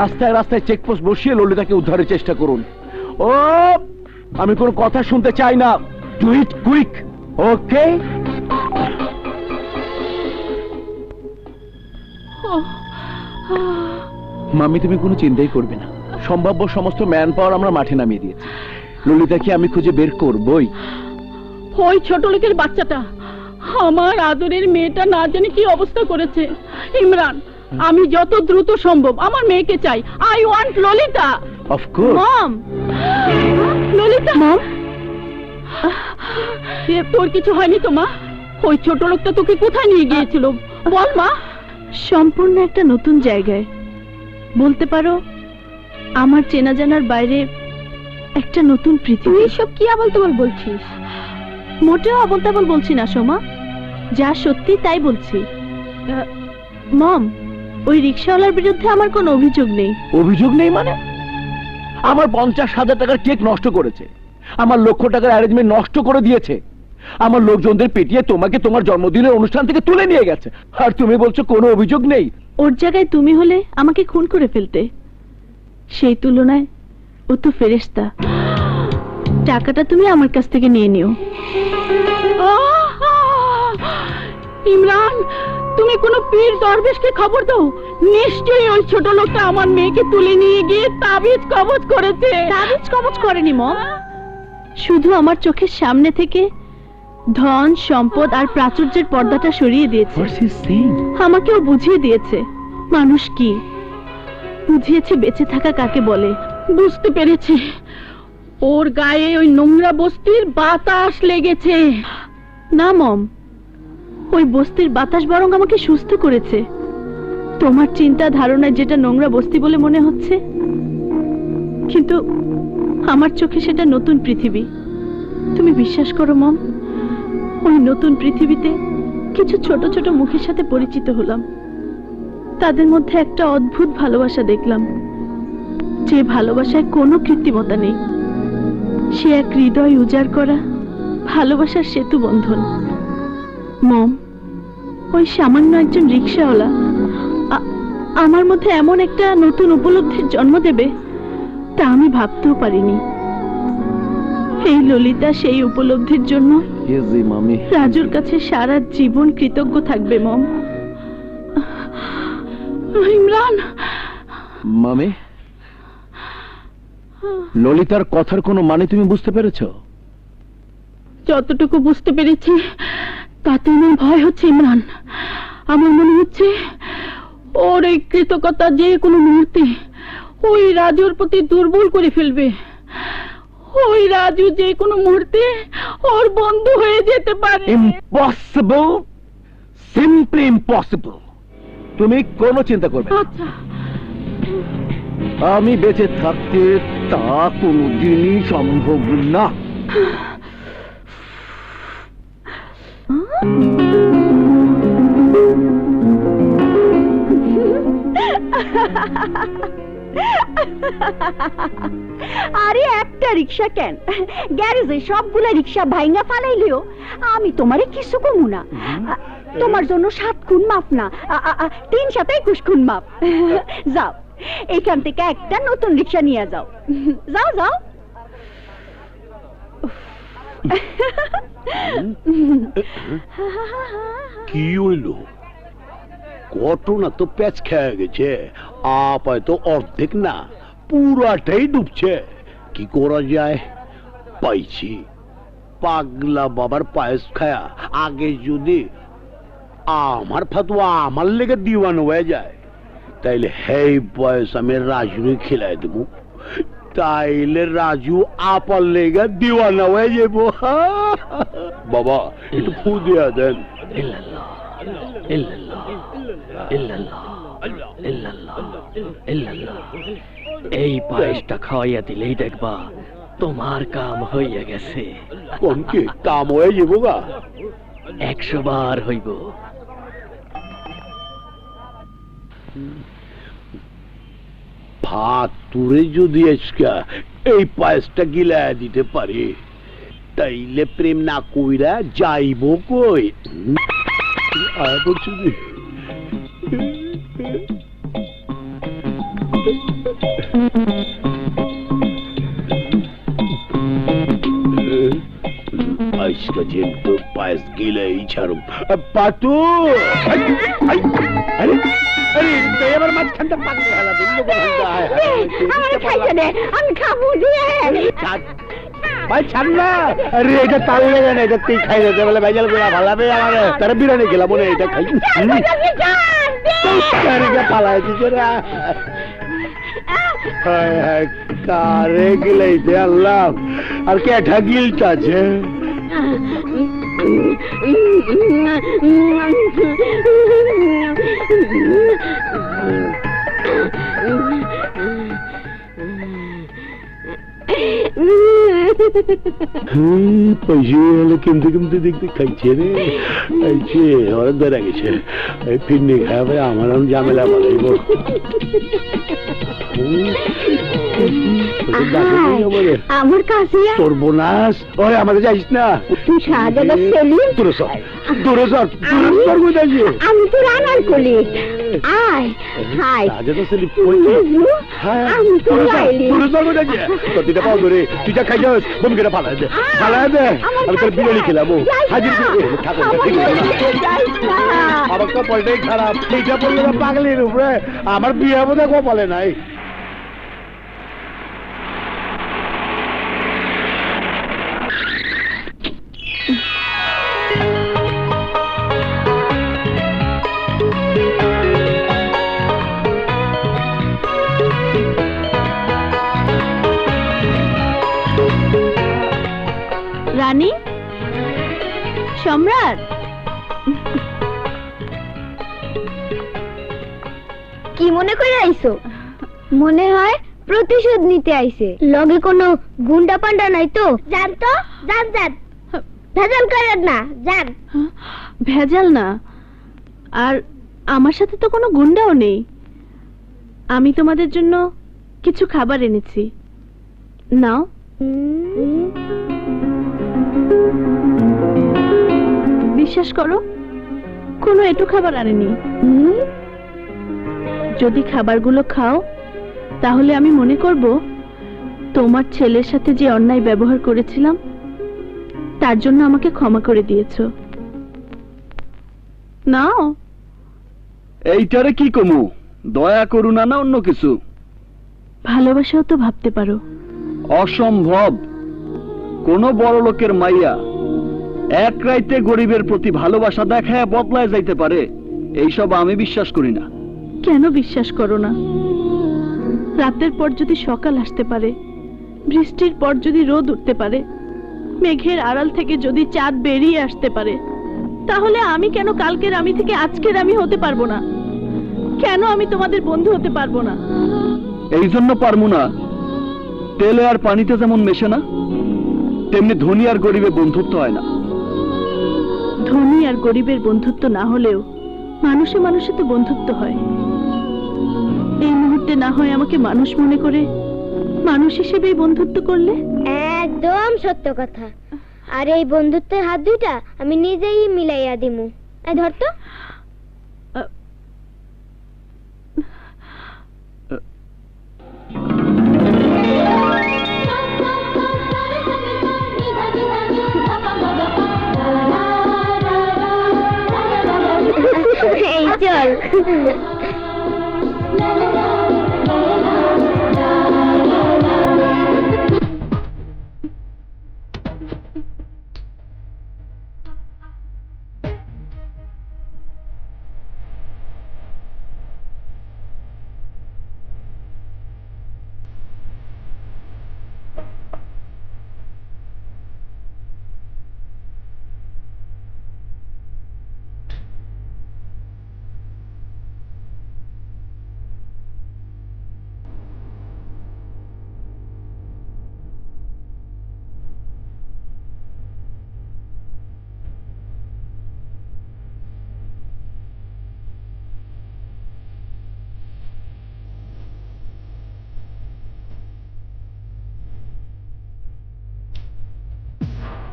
রাস্তায় রাস্তায় চেকপোস্ট বসিয়ে ললিতাকে উদ্ধারের চেষ্টা করুন। ও, আমি কোনো কথা শুনতে চাই না। Do it quick, okay? Mummy, তুমি কোনো চিন্তাই করবে না। সম্ভাব্য সমস্ত ম্যান পাওয়ার আমরা মাঠে নামিয়ে দিয়েছি। ললিতাকে আমি খুঁজে বের করবই। ওই ছোট লোকের বাচ্চাটা আমার আদরের মেয়েটা না জানি কি অবস্থা করেছে। ইমরান, আমি যত দ্রুত সম্ভব আমার মেয়েকে চাই। I want Lalita. Of course. Mom, Lalita. Mom, তোর কিছু হয়নি তো মা? ওই ছোট লোকটা তোকে কোথায় নিয়ে গিয়েছিল বল মা? সম্পূর্ণ একটা নতুন জায়গায়, বলতে পারো আমার চেনা জানার বাইরে একটা নতুন পৃথিবী। তুই সব কি আবল তাবল বলছিস? মোটেও আবল তাবল বলছি না সোমা, যা সত্যি তাই বলছি। মম, ওই রিকশাওয়ালার বিরুদ্ধে আমার কোনো অভিযোগ নেই। অভিযোগ নেই মানে? আমার 50,000 টাকার কেক নষ্ট করেছে, আমার 1 লক্ষ টাকার অ্যারেঞ্জমেন্ট নষ্ট করে দিয়েছে, আমার লোকজনদের পেটিয়ে তোমাকে তোমার জন্মদিনের অনুষ্ঠান থেকে তুলে নিয়ে গেছে, আর তুমি বলছো কোনো অভিযোগ নেই? ওর জায়গায় তুমি হলে আমাকে খুন করে ফেলতে। সেই তুলনায় ও তো ফেরেশতা। টাকাটা তুমি আমার কাছ থেকে নিয়ে নিও। ইমরান, তুমি কোনো পীর দরবেশকে খবর দাও। নিশ্চয়ই ওই ছোট লোকটা আমার মেয়েকে তুলে নিয়ে গিয়ে তাবিজ কবজ করেছে। তাবিজ কবজ করেনি মম, শুধু আমার চোখের সামনে থেকে ধন সম্পদ আর প্রাচুর্যের পর্দাটা সরিয়ে দিয়েছে। আমাকেও বুঝিয়ে দিয়েছে মানুষ কি, বুঝিয়েছে বেঁচে থাকা কাকে বলে। বুঝতে পেরেছি, ওর গায়ে ওই নোংরা বস্তির বাতাস লেগেছে। না মম, ওই বস্তির বাতাস বরং আমাকে সুস্থ করেছে। তোমার চিন্তা ধারণায় যেটা নোংরা বস্তি বলে মনে হচ্ছে, কিন্তু আমার চোখে সেটা নতুন পৃথিবী। তুমি বিশ্বাস করো মম, ওই নতুন পৃথিবীতে কিছু ছোট ছোট মুখের সাথে পরিচিত হলাম। তাদের মধ্যে একটা অদ্ভুত ভালোবাসা দেখলাম, যে ভালোবাসায় কোনো কৃত্রিমতা নেই। সে এক হৃদয় উজাড় করা ভালোবাসার সেতু বন্ধন। মম, ওই সামান্য একজন রিকশাওয়ালা আমার মধ্যে এমন একটা নতুন উপলব্ধির জন্ম দেবে তা আমি ভাবতেও পারিনি। এই ললিতা সেই উপলব্ধির জন্য রাজুর কাছে সারা জীবন কৃতজ্ঞ থাকবে মম। ইমরান, মামি, ললিতার কথার কোনো মানে তুমি বুঝতে পেরেছো? যতটুকু বুঝতে পেরেছি তাতে আমার ভয় হচ্ছে ইমরান। আমার মনে হচ্ছে ওর এই কৃতজ্ঞতা যে কোনো মুহূর্তে ওই রাজুর প্রতি দুর্বল করে ফেলবে। ওই রাজু যে কোনো মুহূর্তে ওর বন্ধু হয়ে যেতে পারে। Impossible, simply impossible. তুমি কোনো চিন্তা করবে না। আচ্ছা, আমি বেঁচে থাকতে তা কোনোদিনই সম্ভব না। আরে একটা রিক্সা কেন, গ্যারেজে সবগুলা রিক্সা ভাইঙ্গা ফালাইলেও আমি তোমারে কিছু কমু না। তোমার জন্য 7 খুন মাপ না, 3 সাথে 21 খুন মাপ। যাও এইখান থেকে একটা নতুন রিক্সা নিয়ে যাও, যাও যাও। কি হইল? ঘটনা তো প্যাচ খেয়ে গেছে, আপায় তো অর্ধেক না পুরাটাই ডুবছে। কি করা যায়? পাইছি, পাগলা বাবার পায়েস খায়া আগে যদি আমার ফাতুয়া আমার লেগে দিওয়ান হয়ে যায়, তাইলে হেই পায়েস আমি রাজুরে খেলাই দেবো, তাইলে রাজু আপার লেগে দিওয়ানা হয়ে যাবো। বাবা একটু ফু দিয়া দেন। এই পায়েসটা খাওয়াইয়া দিলেই দেখবা তোমার কাম হইয়া গেছে। কোন কি কাম হয়ে যাবো গা? 100 বার হইব। ফাতুরে যদি আজকা এই পায়েসটা গিলায়া দিতে পারে, তাইলে প্রেম না কইরা যাইব কই? আয় বলছি আজকা যেহেতু পায়েস গিলাই ছাড়ুম। পাতু আরে এবার মাঝখানটা পাগল খেলা দিল। আমি খাবো দিয়ে ভাই ছাড় না। আরে এটা তাল লেগে না, এটা তুই খাই যেতে বলে ভাইজাল গুলা ভালাবে আমার তারা বিরিয়ানি খেলাম মনে এটা খাই পালাই দিছে রা। কারে গিলাইতে আল্লাহ আর কেঠা গিলতাছে। কেমতে কেমতে দেখতে খাইছে রে, খাইছে ওরা ধরে গেছে। এই ফিরনি খাবে আমার ঝামেলা বাড়াইব। আমার কাছে তোর বোনাস ওরে আমাদের যাইস না। তুই শাহজাদা সেলিম, আমি তো রানার কলি। আয় হায় শাহজাদা সেলিম আমি তো লাইলি। প্রতিটা পাও ধরে তুই যা খাই যাস বমিটা ফালাই দে, ফালাই দে। আমি তোর বিরিয়ানি খেলাম হাজির ঠাকুর। আমার কপালটাই খারাপ, এইটা পড়লো না পাগলের উপরে। আমার বিয়ে বোধ হয় কপালে নাই। রানী, সম্রাট, কি মনে করে আইছো? মনে হয় প্রতিশোধ নিতে আইছে। লগে কোনো গুন্ডা পান্ডা নাই তো? জান তো, জান জান, ভেজাল করেন না, জান। ভেজাল না, আর আমার সাথে তো কোনো গুন্ডাও নেই। আমি তোমাদের জন্য কিছু খাবার এনেছি, নাও। বিশ্বাস করো, কোনো এটু খাবার আনেনি। যদি খাবারগুলো খাও তাহলে আমি মনে করব তোমার ছেলের সাথে যে অন্যায় ব্যবহার করেছিলাম তার জন্য আমাকে ক্ষমা করে দিয়েছো। নাও। এইটারে কি কমু? দয়া করুণা না অন্য কিছু? ভালোবাসাও তো ভাবতে পারো। অসম্ভব। কোন বড় লোকের মাইয়া এক রাইতে গরিবের প্রতি ভালোবাসা দেখায় বদলায় যাইতে পারে, এইসব আমি বিশ্বাস করি না। কেন বিশ্বাস করো না? রাতের পর যদি সকাল আসতে পারে, বৃষ্টির পর যদি রোদ উঠতে পারে, মেঘের আড়াল থেকে যদি চাঁদ বেরিয়ে আসতে পারে, তাহলে আমি কেন কালকের আমি থেকে আজকের আমি হতে পারবো না? কেন আমি তোমাদের বন্ধু হতে পারবো না? এই জন্য পারবো না, তেলে আর পানিতে যেমন মেশে না, তেমনি ধনী আর গরিবের বন্ধুত্ব হয় না। ধনী আর গরিবের বন্ধুত্ব না হলেও মানুষে মানুষে তো বন্ধুত্ব হয়। উল্টে না হয় আমাকে মানুষ মনে করে মানুষ হিসেবেই বন্ধুত্ব করলে? একদম সত্য কথা। আর এই বন্ধুত্বের হাত দুইটা আমি নিজেই মিলাইয়া দিমু। এই ধর তো। এই চল।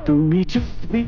তুমি যদি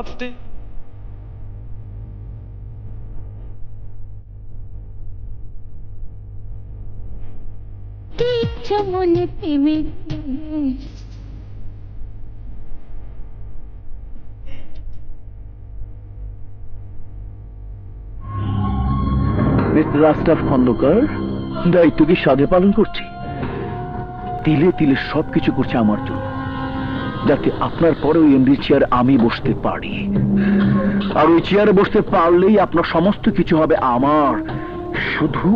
আপনি মনে প্রেমে মিস্টার আশরাফ খন্দকার, দায়িত্ব কি সাধে পালন করছি? তিলে তিলে সবকিছু করছে আমার জন্য, যাতে আপনার পরে ওই এমডি চেয়ার আমি বসতে পারি। আর ওই চেয়ারে বসতে পারলেই আপনার সমস্ত কিছু হবে আমার, শুধু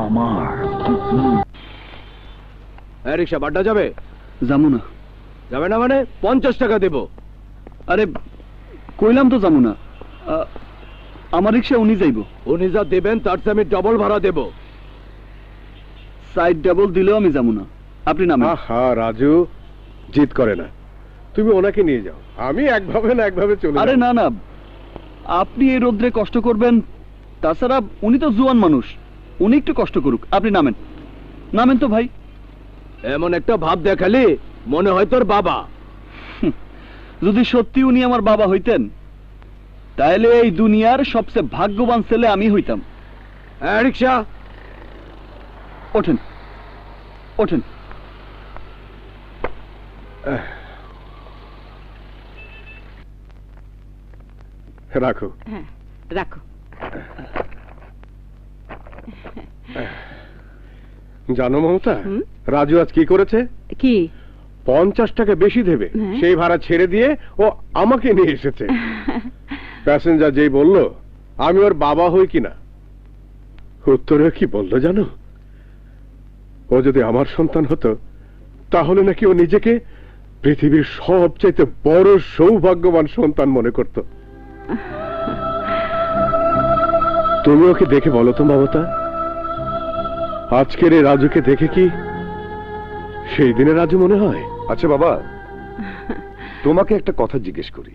আমার। রিক্সা বাড্ডা যাবে? যাবো না। যাবে না মানে 50 টাকা দেব। আরে কইলাম তো যাবো না। আমার রিক্সা উনি যাইব। উনি যা দেবেন তার চেয়ে আমি ডবল ভাড়া দেব। সাইড ডাবল দিলেও আমি যাবো না। আপনি নামেন। হ্যাঁ রাজু, জিদ করে না, তুমি ওনাকে নিয়ে যাও, আমি একভাবে না একভাবে চলে আরে যাব। না না, আপনি এই রোদ্রে কষ্ট করবেন, তাছাড়া উনি তো জুয়ান মানুষ, উনি একটু কষ্ট করুক। আপনি নামেন, নামেন তো ভাই। এমন একটা ভাব দেখালি মনে হয় তোর বাবা। যদি সত্যি উনি আমার বাবা হইতেন তাহলে এই দুনিয়ার সবচেয়ে ভাগ্যবান ছেলে আমি হইতাম। রিক্সা ওঠেন ওঠেন। রাখো। হ্যাঁ রাখো। জানো মমতা, হুম? রাজু আজ কি করেছে? কি? 50 টাকা বেশি দেবে হ্যাঁ। সেই ভাড়া ছেড়ে দিয়ে ও আমাকে নিয়ে এসেছে। প্যাসেঞ্জার যেই বলল আমি ওর বাবা হই কিনা, উত্তরে কি বললো জানো? ও যদি আমার সন্তান হতো তাহলে নাকি ও নিজেকে পৃথিবীর সবচাইতে বড় সৌভাগ্যবান সন্তান মনে করত। তুমি ওকে দেখে বলো তো মমতা, আজকের এই রাজুকে দেখে কি সেই দিনে রাজু মনে হয়? আচ্ছা বাবা, তোমাকে একটা কথা জিজ্ঞেস করি,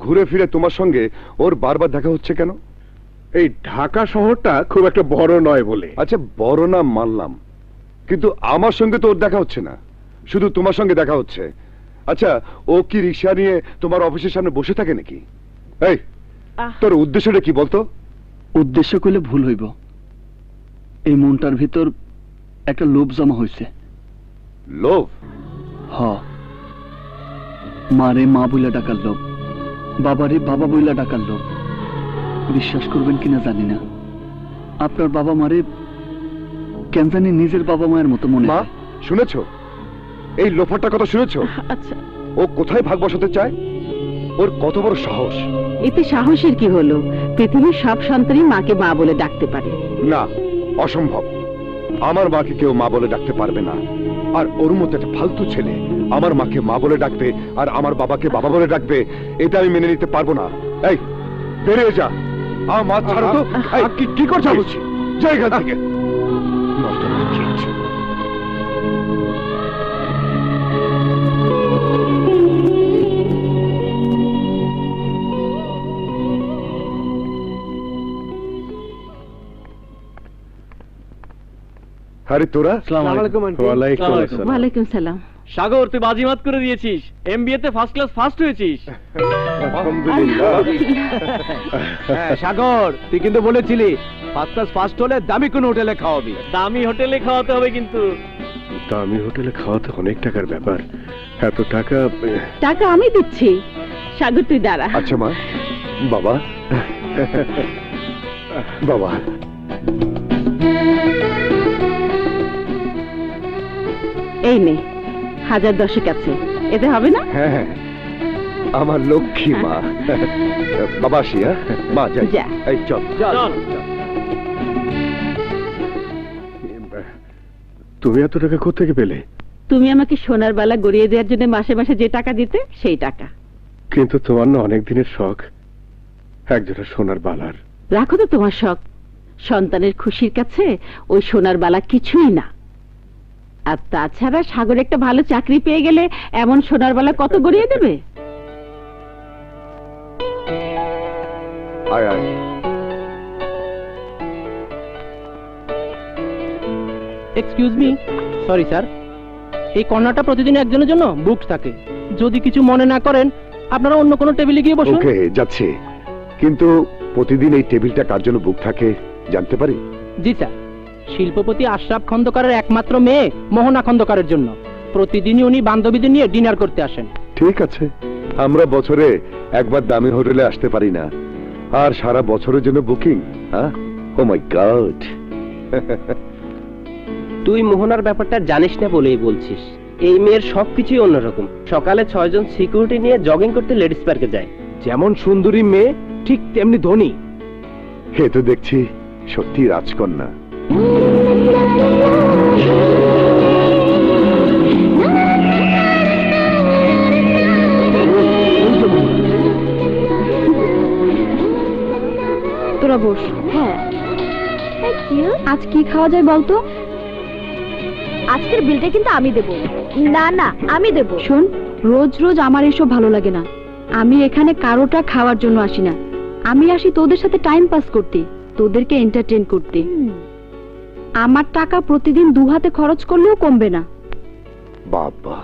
ঘুরে ফিরে তোমার সঙ্গে ওর বারবার দেখা হচ্ছে কেন? এই ঢাকা শহরটা খুব একটা বড় নয় বলে। আচ্ছা বড় না মানলাম, কিন্তু আমার সঙ্গে তো ওর দেখা হচ্ছে না, শুধু তোমার সঙ্গে দেখা হচ্ছে। আচ্ছা ও কি রিক্সা নিয়ে তোমার অফিসের সামনে বসে থাকে নাকি? এই তোর উদ্দেশ্যটা কি বলতো? উদ্দেশ্য করলে ভুল হইব, এই মনটার ভিতর একটা লোভ জমা হয়েছে। লোভ? হ, মারে মা বইলা ডাকার লোভ, বাবারে বাবা বইলা ডাকার লোভ। বিশ্বাস করবেন কিনা জানি না, আপনার বাবা মারে কেন জানি নিজের বাবা মায়ের মতো মনে মা হয়। শুনেছ এই লোফারটার কথা শুনেছ? আচ্ছা ও কোথায় ভাগ বসাতে চায়? ওর কত বড় সাহস! এতে সাহসের কি হলো? পৃথিবীর সব সন্তানই মাকে মা বলে ডাকতে পারে। না, অসম্ভব। আমার মাকে কেউ মা বলে ডাকতে পারবে না। আর ওর মতো একটা ফালতু ছেলে আমার মাকে মা বলে ডাকবে আর আমার বাবাকে বাবা বলে ডাকবে, এটা আমি মেনে নিতে পারবো না। এই বেরিয়ে যা, আমার মা ছাড়ো তো। এই, কি করছো বলছি? জায়গা থেকে নষ্ট করে দিয়েছি। আরে তোরা, ওয়ালাইকুম সালাম। সাগর, তুই বাজিমাত করে দিয়েছিস, এমবিএ তে ফার্স্ট ক্লাস ফার্স্ট হয়েছিস। আলহামদুলিল্লাহ। হ্যাঁ সাগর, তুই কিন্তু বলেছিলি ফার্স্ট ক্লাস ফার্স্ট হলে দামি কোন হোটেলে খাওয়াবি। দামি হোটেলে খাওয়াতে হবে কিন্তু। দামি হোটেলে খাওয়াতে অনেক টাকার ব্যাপার, এত টাকা। টাকা আমি দিচ্ছি, সাগর তুই দাঁড়া। আচ্ছা মা, বাবা, বাবা এই নে 1010 আছে, এতে হবে না? হ্যাঁ হ্যাঁ, আমার লক্ষ্মী মা। বাবা আসি। হ্যাঁ মা, যাই। যা। এই চল। তুমি এত টাকা কোত্থেকে পেলে? তুমি আমাকে সোনার বালা গড়িয়ে দেওয়ার জন্য মাসে মাসে যে টাকা দিতে, সেই টাকা। কিন্তু তোমার না অনেক দিনের শখ একজোড়া সোনার বালার। রাখো তো তোমার শখ, সন্তানের খুশির কাছে ওই সোনার বালা কিছুই না। আর তাছাড়া সাগর একটা ভালো চাকরি পেয়ে গেলে এমন সোনার বালা কত গড়িয়ে দেবে। আয় আয়। এক্সকিউজ মি, সরি স্যার, এই কর্নারটা প্রতিদিন একজনের জন্য বুক থাকে। যদি কিছু মনে না করেন আপনারা অন্য কোনো টেবিলে গিয়ে বসুন। ওকে, যাচ্ছে। কিন্তু প্রতিদিন এই টেবিলটা কার জন্য বুক থাকে জানতে পারি? জি স্যার, শিল্পপতি আশরাফ খন্দকারের একমাত্র মেয়ে মোহনা খন্দকারের জন্য। প্রতিদিনই উনি বান্ধবীদের নিয়ে ডিনার করতে আসেন। ঠিক আছে, আমরা বছরে একবার দামি হোটেলে আসতে পারি না, আর সারা বছরের জন্য বুকিং। ও মাই গড। তুই মোহনার ব্যাপারটা জানিস না বলেই বলছিস। এই মেয়ের সবকিছুই অন্যরকম। সকালে 6 জন সিকিউরিটি নিয়ে জগিং করতে লেডিস পার্কে যায়। যেমন সুন্দরী মেয়ে ঠিক তেমনি ধনী। হে তো দেখছি সত্যি রাজকন্যা। তোরা বস। হ্যাঁ, আজ কি খাওয়া যায় বলতো? আজকের বিলটা কিন্তু আমি দেব। না না, আমি দেব। শোন, রোজ রোজ আমার এসব ভালো লাগে না। আমি এখানে কারোটা খাওয়ার জন্য আসি না, আমি আসি তোদের সাথে টাইম পাস করতে, তোদেরকে এন্টারটেইন করতে। আমার টাকা প্রতিদিন 2 হাতে খরচ করলেও কমবে না। বাবা,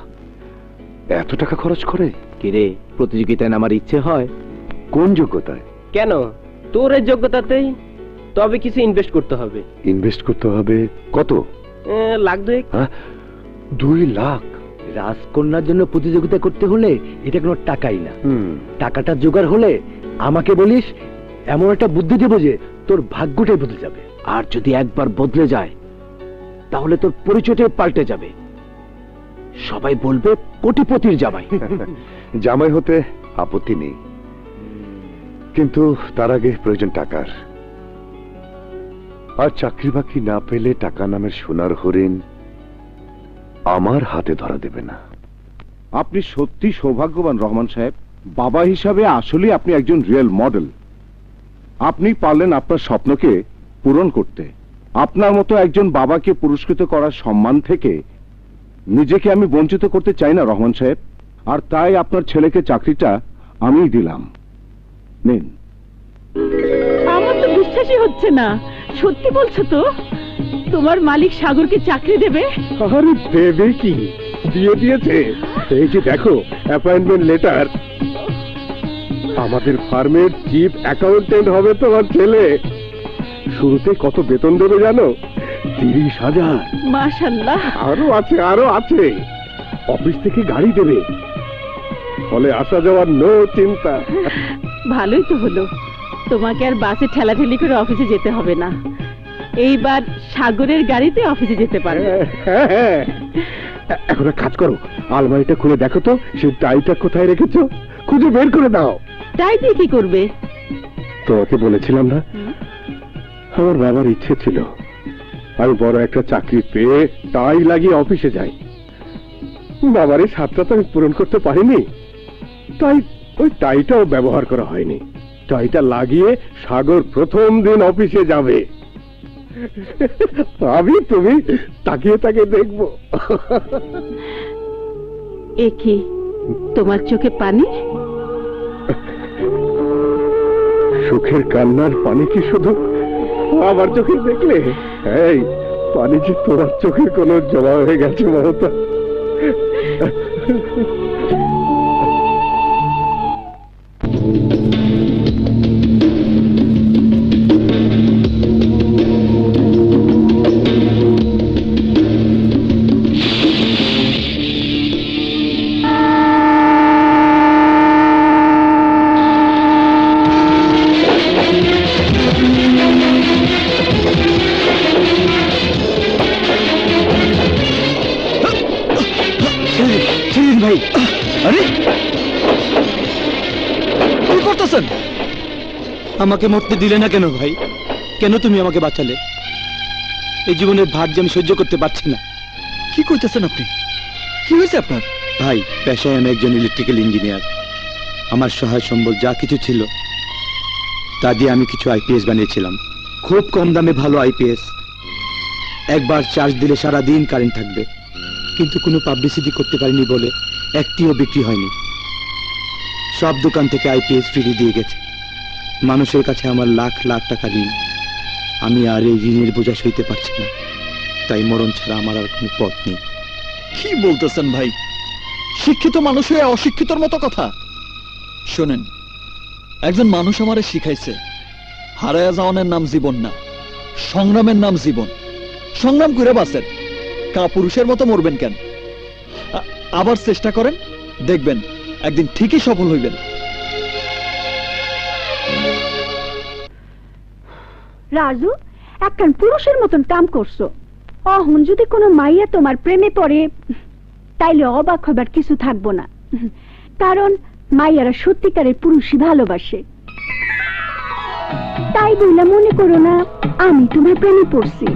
এত টাকা খরচ করে? কিরে, প্রতিযোগিতায় নামার ইচ্ছে হয়? কোন যোগ্যতায়? কেন, তোর এই যোগ্যতাতেই। তবে কিছু ইনভেস্ট করতে হবে। ইনভেস্ট করতে হবে? কত? লাখ 2। 2 লাখ? রাজকন্যার জন্য প্রতিযোগিতা করতে হলে এটা কোনো টাকাই না। টাকাটা জোগাড় হলে আমাকে বলিস, এমন একটা বুদ্ধি দেব যে তোর ভাগ্যটাই বদলে যাবে। আর যদি একবার বদলে যায় তাহলে তোর পরিচয়টাই পাল্টে যাবে। সবাই বলবে কোটিপতির জামাই। জামাই হতে আপত্তি নেই, কিন্তু তার আগে প্রয়োজন টাকার। আর চাকরি বাকরি না পেলে টাকা নামের সোনার হরিণ আমার হাতে ধরা দেবে না। আপনি সত্যি সৌভাগ্যবান রহমান সাহেব। বাবা হিসাবে আসলে আপনি একজন রিয়েল মডেল। আপনি পারলেন আপনার স্বপ্নকে পূরণ করতে। আপনার মতো একজন বাবাকে পুরস্কৃত করার সম্মান থেকে নিজেকে আমি বঞ্চিত করতে চাই না রহমান সাহেব। আর তাই আপনার ছেলেকে চাকরিটা আমিই দিলাম। নিন। আমার তো বিশ্বাসই হচ্ছে না, সত্যি বলছো তো? তোমার মালিক সাগরকে চাকরি দেবে? আরে দেবে কি, দিয়ে দিয়েছে। এই যে দেখো, অ্যাপয়েন্টমেন্ট লেটার। আমাদের ফার্মের চিফ অ্যাকাউন্টেন্ট হবে তোমার ছেলে। শুরুতে কত বেতন দেবে জানো? 30,000। মাশাআল্লাহ। আরো আছে। অফিস থেকে গাড়ি দেবে, ফলে আসা যাওয়ার নো চিন্তা। ভালোই তো হলো, তোমাকে আর বাসে ঠেলাঠেলি করে অফিসে যেতে হবে না। এইবার সাগরের গাড়িতে অফিসে যেতে পারবে। হ্যাঁ, এখন এক কাজ করো, আলমারিটা খুলে দেখো তো সেই টাইটা কোথায় রেখেছো, খুঁজে বের করে দাও। তাই দিয়ে কি করবে? তোমাকে বলেছিলাম না, আমার বাবার ইচ্ছে ছিল আমি বড় একটা চাকরি পেয়ে টাই লাগিয়ে অফিসে যাই। বাবার এই সাতটা তো আমি পূরণ করতে পারিনি, তাই ওই টাইটাও ব্যবহার করা হয়নি। টাইটা লাগিয়ে সাগর প্রথম দিন অফিসে যাবে, তুমি তাকিয়ে তাকিয়ে দেখবো। এ কি, তোমার চোখে পানি? সুখের কান্নার পানি কি শুধু আমার চোখে দেখলে? এই পানি যে তোমার চোখের কোন জমা হয়ে গেছে মমতা। ভাই, আরে কি করতেছেন? আমাকে মরতে দিলে না কেন ভাই? কেন তুমি আমাকে বাঁচালে? এই জীবনের ভার যে আমি সহ্য করতে পারছি না। কি করতেছেন আপনি? কি হয়েছে আপনার? ভাই, পেশায় আমি একজন ইলেকট্রিক্যাল ইঞ্জিনিয়ার। আমার সহায় সম্বল যা কিছু ছিল তা দিয়ে আমি কিছু আইপিএস বানিয়েছিলাম। খুব কম দামে ভালো আইপিএস। একবার চার্জ দিলে সারা দিন কারেন্ট থাকবে, কিন্তু কোনো পাবলিসিটি করতে পারিনি বলে একটিও বিক্রি হয়নি। সব দোকান থেকে আইপিএস ফ্রি দিয়ে গেছে। মানুষের কাছে আমার লাখ লাখ টাকা ঋণ। আমি আর এই ঋণের বোঝা সইতে পারছি না, তাই মরণ ছাড়া আমার আর কোনো পথ নেই। কি বলতেছেন ভাই? শিক্ষিত মানুষ হয়ে অশিক্ষিতর মতো কথা। শোনেন, একজন মানুষ আমারে শিখাইছে হারায়া যাওয়ানের নাম জীবন না, সংগ্রামের নাম জীবন। সংগ্রাম করে বাঁচেন, কাপুরুষের মতো মরবেন কেন? আবার চেষ্টা করেন, দেখবেন একদিন ঠিকই সফল হইবেন। রাজু, একখান পুরুষের মতন কাম করছো। অহন যদি কোনো মাইয়া তোমার প্রেমে পড়ে, তাইলে অবাক হবার কিছু থাকবো না, কারণ মাইয়ারা সত্যিকারের পুরুষই ভালোবাসে। তাই বলে মনে করো না আমি তোমার প্রেমে পড়ছি।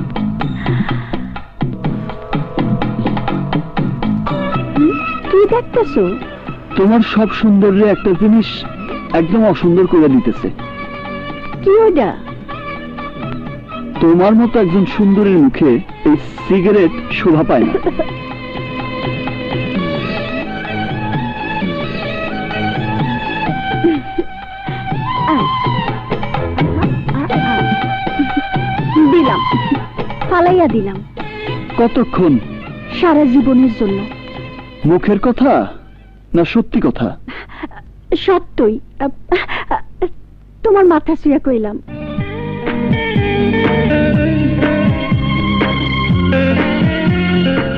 কি দেখতেছো? তোমার সব সৌন্দর্যে একটা জিনিস একদম অসুন্দর করে দিতেছে। কি ওটা? তোমার মতো একজন সুন্দরীর মুখে এই সিগারেট শোভা পায় না। দিলাম, ফালাইয়া দিলাম। কতক্ষণ? সারা জীবনের জন্য। মুখের কথা না সত্যি কথা? সত্যই। তোমার মাথা শুয়ে কইলাম।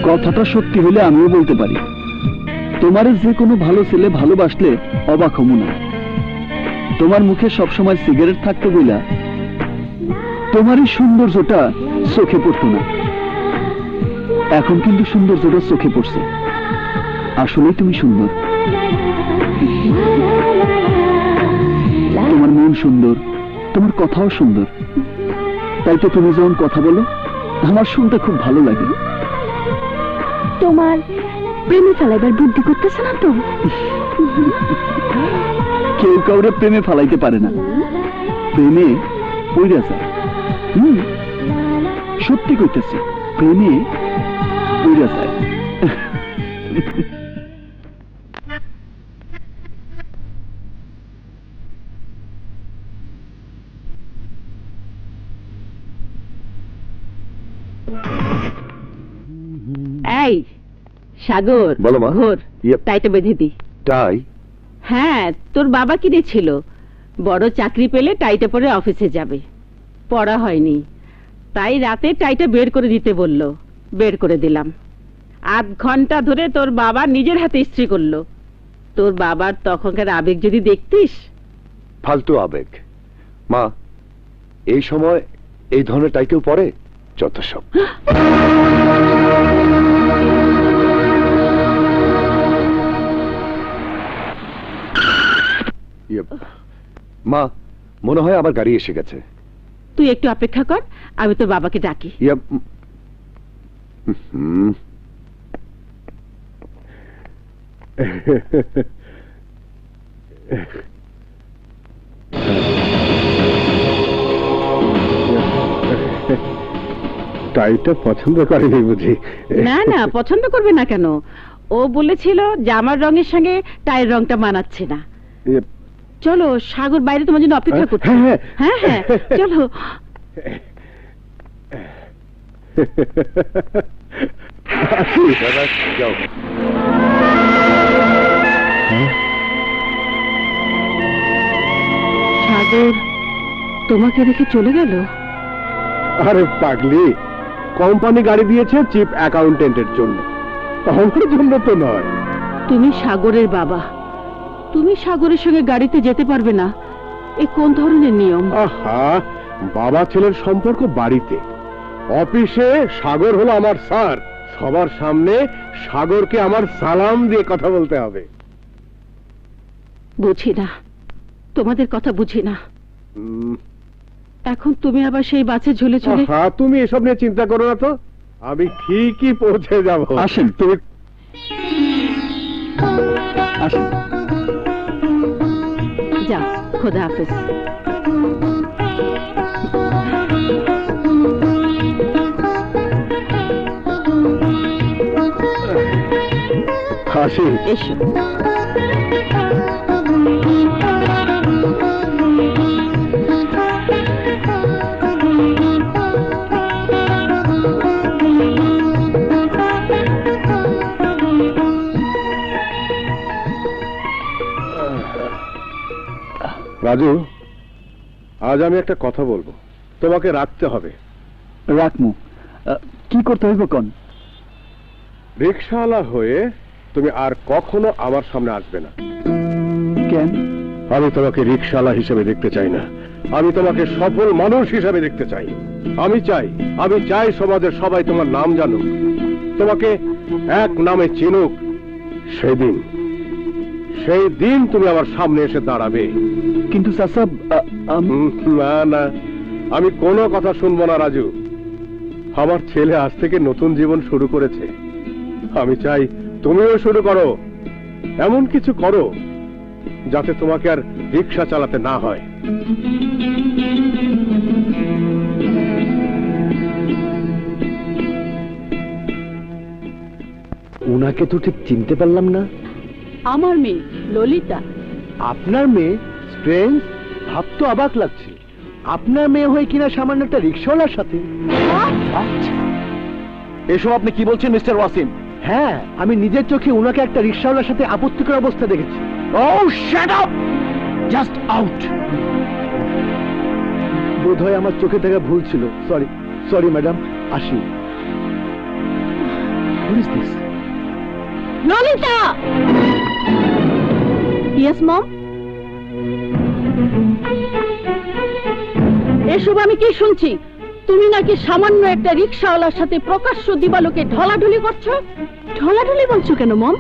কথাটা সত্যি হলে আমিও বলতে পারি, তোমার যে কোনো ভালো ছেলে ভালোবাসলে অবাক হব না। তোমার মুখে সবসময় সিগারেট থাকতো বইলা তোমার এই সৌন্দর্যটা চোখে পড়তো না। এখন কিন্তু সৌন্দর্যটা চোখে পড়ছে। আসলেই তুমি সুন্দর। তোমার মন সুন্দর, তোমার কথাও সুন্দর। তাই তো তুমি যখন কথা বলো আমার শুনতে খুব ভালো লাগে। তোমার প্রেমে ফেলাইবার বুদ্ধি করতেছে না তো? কেউ কাউরে প্রেমে ফেলাইতে পারে না, প্রেমে পইরা যায়। সত্যি কইতেছি, প্রেমে পইরা যায়। এই সাগর, বলো মা। ঘোর তাইটা বেঁধে দি। তাই? হ্যাঁ, তোর বাবা কিনেছিল, বড় চাকরি পেলে টাইটা পরে অফিসে যাবে। পড়া হয়নি, তাই রাতে টাইটা বের করে দিতে বললো, বের করে দিলাম। আধ ঘন্টা ধরে তোর বাবা নিজের হাতে ইস্ত্রি করলো। তোর বাবার তখনকার আবেগ যদি দেখতিস। ফালতু আবেগ মা, এই সময় এই ধরনের টাই কেউ পরে? যত সব। মা, মনে হয় আবার গাড়ি এসে গেছে। তুই একটু অপেক্ষা কর, আমি তোর বাবাকে ডাকি। টাইটা পছন্দ করেনি বুঝি? না না, পছন্দ করবে না কেন? ও বলেছিল জামার রঙের সঙ্গে টাইয়ের রংটা মানাচ্ছে না। চলো, সাগর বাইরে তোমার জন্য অপেক্ষা করছে। হ্যাঁ হ্যাঁ, চলো। যাও। সাগর তোমাকে রেখে চলে গেল? আরে পাগলি, কোম্পানি গাড়ি দিয়েছে চিফ অ্যাকাউন্টেন্টের জন্য, আমার জন্য তো নয়। তুমি সাগরের বাবা, তুমি সাগরের সঙ্গে গাড়িতে যেতে পারবে না? এ কোন ধরনের নিয়ম? আহা, বাবা ছেলের সম্পর্ক বাড়িতে, অফিসে সাগর হলো আমার স্যার। সবার সামনে সাগরকে আমার সালাম দিয়ে কথা বলতে হবে। বুঝি না, তোমাদের কথা বুঝি না। এখন তুমি আবার সেই বাসে ঝুলে চলে। হ্যাঁ, তুমি এসব নিয়ে চিন্তা করো না তো, আমি ঠিকই পৌঁছে যাব। আসেন তুমি, আসেন। যা, খোদা হাফেজ। আসি। এসো। রাজু, আজ আমি একটা কথা বলবো, তোমাকে রাখতে হবে। রাখমু। কি করতে হইব কোন? রিকশাওয়ালা হয়ে তুমি আর কখনো আমার সামনে আসবে না। কেন? আমি তোমাকে রিকশাওয়ালা হিসেবে দেখতে চাই না, আমি তোমাকে সফল মানুষ হিসেবে দেখতে চাই। আমি চাই সমাজের সবাই তোমার নাম জানুক, তোমাকে এক নামে চিনুক। সেই দিন তুমি আমার সামনে এসে দাঁড়াবে। কিন্তু চাচা, না না, আমি কোনো কথা শুনবো না রাজু। আমার ছেলে আজ থেকে নতুন জীবন শুরু করেছে, আমি চাই তুমিও শুরু করো। এমন কিছু করো যাতে তোমাকে আর রিকশা চালাতে না হয়। ওনাকে তো ঠিক চিনতে পারলাম না। আমার মেয়ে ললিতা। আপনার মেয়ে? স্ট্রেঞ্জ, ভাবতে অবাক লাগছে। আপনার মেয়ে হয়ে কিনা সামান্য একটা রিক্সাওয়ালার সাথে। এসব আপনি কি বলছেন মিস্টার ওয়াসিম? হ্যাঁ, আমি নিজের চোখে ওনাকে একটা রিক্সাওয়ালার সাথে আপত্তিকর অবস্থা দেখেছি। Oh, shut up! Just out! বোধহয় আমার চোখে দেখা ভুল ছিল। সরি সরি ম্যাডাম, আসি। What is this? Lalita! Yes mom. এসব আমি কি শুনছি? তুমি নাকি সামান্য একটা রিক্সাওয়ালার সাথে প্রকাশ্য দিবালোকে ঢলাঢলি করছো? ঢলাঢলি বলছো কেন মম?